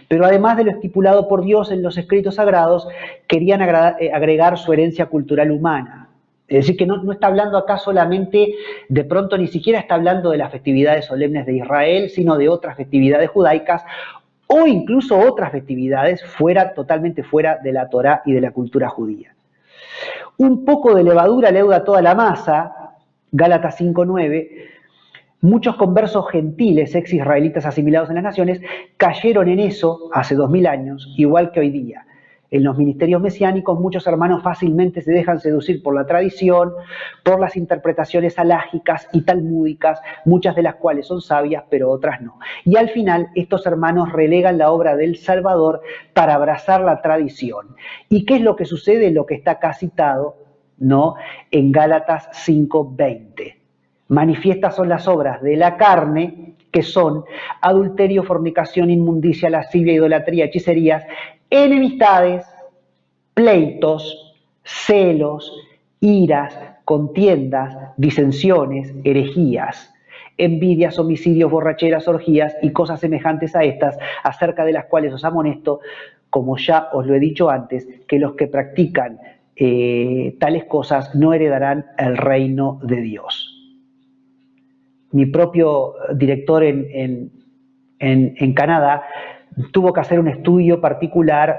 S1: Pero además de lo estipulado por Dios en los escritos sagrados, querían agregar su herencia cultural humana. Es decir, que no está hablando acá solamente, de pronto ni siquiera está hablando de las festividades solemnes de Israel, sino de otras festividades judaicas, o incluso otras festividades totalmente fuera de la Torá y de la cultura judía. Un poco de levadura leuda toda la masa, Gálatas 5:9. Muchos conversos gentiles, ex-israelitas asimilados en las naciones, cayeron en eso hace 2000 años, igual que hoy día. En los ministerios mesiánicos, muchos hermanos fácilmente se dejan seducir por la tradición, por las interpretaciones alágicas y talmúdicas, muchas de las cuales son sabias, pero otras no. Y al final, estos hermanos relegan la obra del Salvador para abrazar la tradición. ¿Y qué es lo que sucede? Lo que está acá citado, ¿no?, en Gálatas 5:20. Manifiestas son las obras de la carne, que son adulterio, fornicación, inmundicia, lascivia, idolatría, hechicerías, enemistades, pleitos, celos, iras, contiendas, disensiones, herejías, envidias, homicidios, borracheras, orgías y cosas semejantes a estas, acerca de las cuales os amonesto, como ya os lo he dicho antes, que los que practican tales cosas no heredarán el reino de Dios. Mi propio director en Canadá tuvo que hacer un estudio particular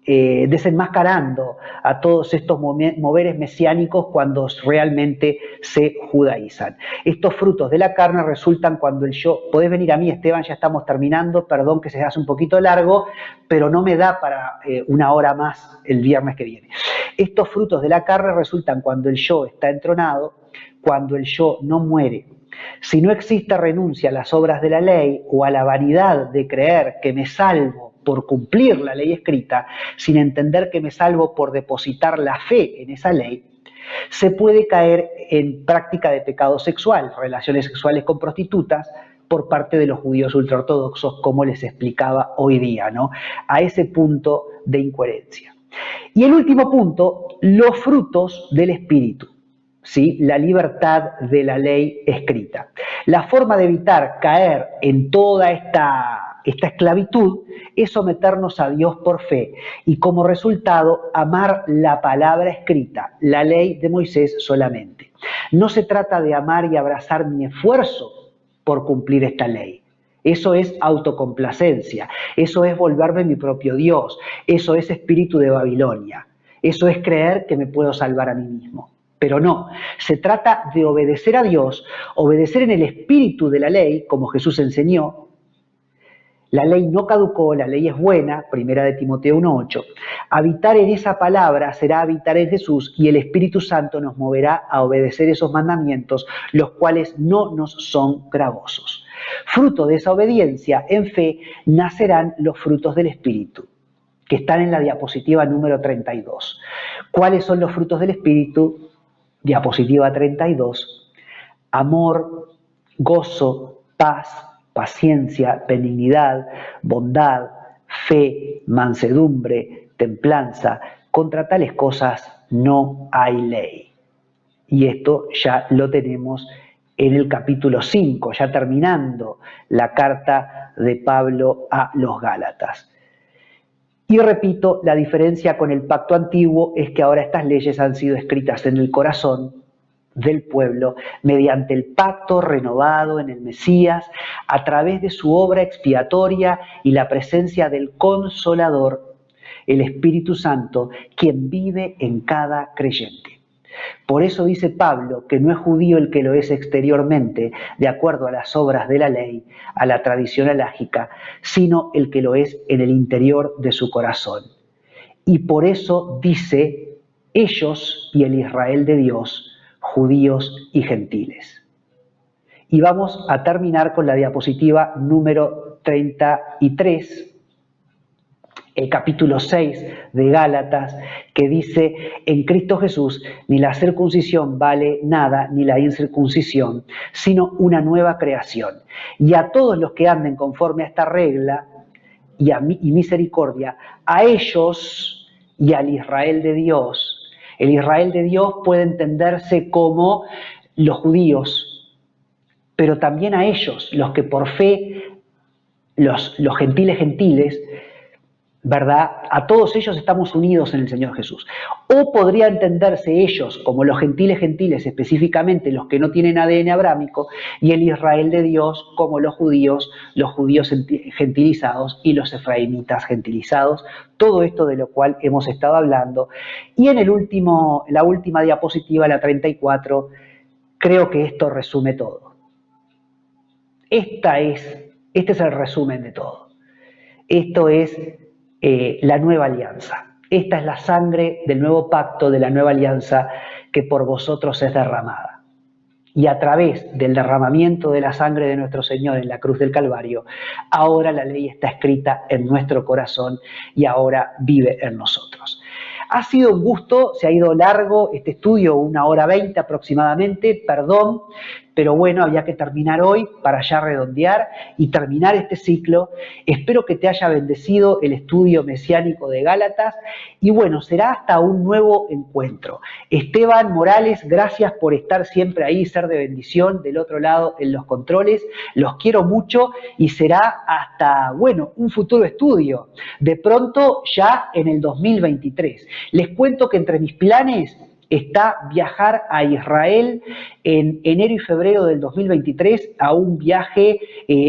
S1: desenmascarando a todos estos moveres mesiánicos cuando realmente se judaizan. Estos frutos de la carne resultan cuando el yo... Podés venir a mí, Esteban, ya estamos terminando, perdón que se hace un poquito largo, pero no me da para una hora más el viernes que viene. Estos frutos de la carne resultan cuando el yo está entronado, cuando el yo no muere. Si no existe renuncia a las obras de la ley o a la vanidad de creer que me salvo por cumplir la ley escrita, sin entender que me salvo por depositar la fe en esa ley, se puede caer en práctica de pecado sexual, relaciones sexuales con prostitutas, por parte de los judíos ultraortodoxos, como les explicaba hoy día, ¿no?, a ese punto de incoherencia. Y el último punto, los frutos del Espíritu. ¿Sí? La libertad de la ley escrita. La forma de evitar caer en toda esta esclavitud es someternos a Dios por fe y como resultado amar la palabra escrita, la ley de Moisés solamente. No se trata de amar y abrazar mi esfuerzo por cumplir esta ley. Eso es autocomplacencia, eso es volverme mi propio Dios, eso es espíritu de Babilonia, eso es creer que me puedo salvar a mí mismo. Pero no, se trata de obedecer a Dios, obedecer en el espíritu de la ley, como Jesús enseñó. La ley no caducó, la ley es buena, 1 de Timoteo 1:8. Habitar en esa palabra será habitar en Jesús y el Espíritu Santo nos moverá a obedecer esos mandamientos, los cuales no nos son gravosos. Fruto de esa obediencia en fe nacerán los frutos del Espíritu, que están en la diapositiva número 32. ¿Cuáles son los frutos del Espíritu? Diapositiva 32, amor, gozo, paz, paciencia, benignidad, bondad, fe, mansedumbre, templanza. Contra tales cosas no hay ley. Y esto ya lo tenemos en el capítulo 5, ya terminando la carta de Pablo a los Gálatas. Y repito, la diferencia con el pacto antiguo es que ahora estas leyes han sido escritas en el corazón del pueblo mediante el pacto renovado en el Mesías a través de su obra expiatoria y la presencia del Consolador, el Espíritu Santo, quien vive en cada creyente. Por eso dice Pablo que no es judío el que lo es exteriormente, de acuerdo a las obras de la ley, a la tradición alágica, sino el que lo es en el interior de su corazón. Y por eso dice ellos y el Israel de Dios, judíos y gentiles. Y vamos a terminar con la diapositiva número 33, el capítulo 6 de Gálatas, que dice: en Cristo Jesús ni la circuncisión vale nada, ni la incircuncisión, sino una nueva creación. Y a todos los que anden conforme a esta regla y misericordia, a ellos y al Israel de Dios. El Israel de Dios puede entenderse como los judíos, pero también a ellos, los que por fe, los gentiles, ¿verdad? A todos ellos estamos unidos en el Señor Jesús. O podría entenderse ellos como los gentiles, específicamente los que no tienen ADN abrámico, y el Israel de Dios como los judíos gentilizados y los efraimitas gentilizados. Todo esto de lo cual hemos estado hablando. Y en la última diapositiva, la 34, creo que esto resume todo. Este es el resumen de todo. Esto es la nueva alianza. Esta es la sangre del nuevo pacto, de la nueva alianza que por vosotros es derramada. Y a través del derramamiento de la sangre de nuestro Señor en la cruz del Calvario, ahora la ley está escrita en nuestro corazón y ahora vive en nosotros. Ha sido un gusto, se ha ido largo este estudio, 1:20 aproximadamente, perdón, pero bueno, había que terminar hoy para ya redondear y terminar este ciclo. Espero que te haya bendecido el estudio mesiánico de Gálatas y bueno, será hasta un nuevo encuentro. Esteban Morales, gracias por estar siempre ahí, ser de bendición del otro lado en los controles. Los quiero mucho y será hasta, bueno, un futuro estudio. De pronto ya en el 2023. Les cuento que entre mis planes está viajar a Israel en enero y febrero del 2023 a un viaje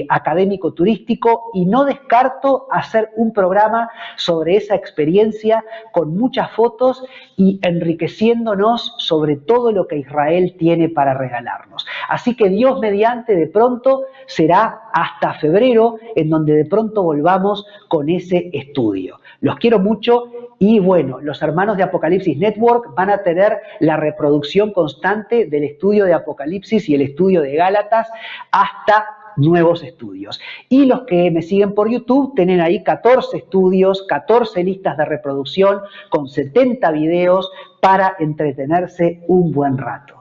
S1: académico turístico y no descarto hacer un programa sobre esa experiencia con muchas fotos y enriqueciéndonos sobre todo lo que Israel tiene para regalarnos. Así que Dios mediante de pronto será hasta febrero en donde de pronto volvamos con ese estudio. Los quiero mucho y bueno, los hermanos de Apocalipsis Network van a tener la reproducción constante del estudio de Apocalipsis y el estudio de Gálatas hasta nuevos estudios. Y los que me siguen por YouTube tienen ahí 14 estudios, 14 listas de reproducción con 70 videos para entretenerse un buen rato.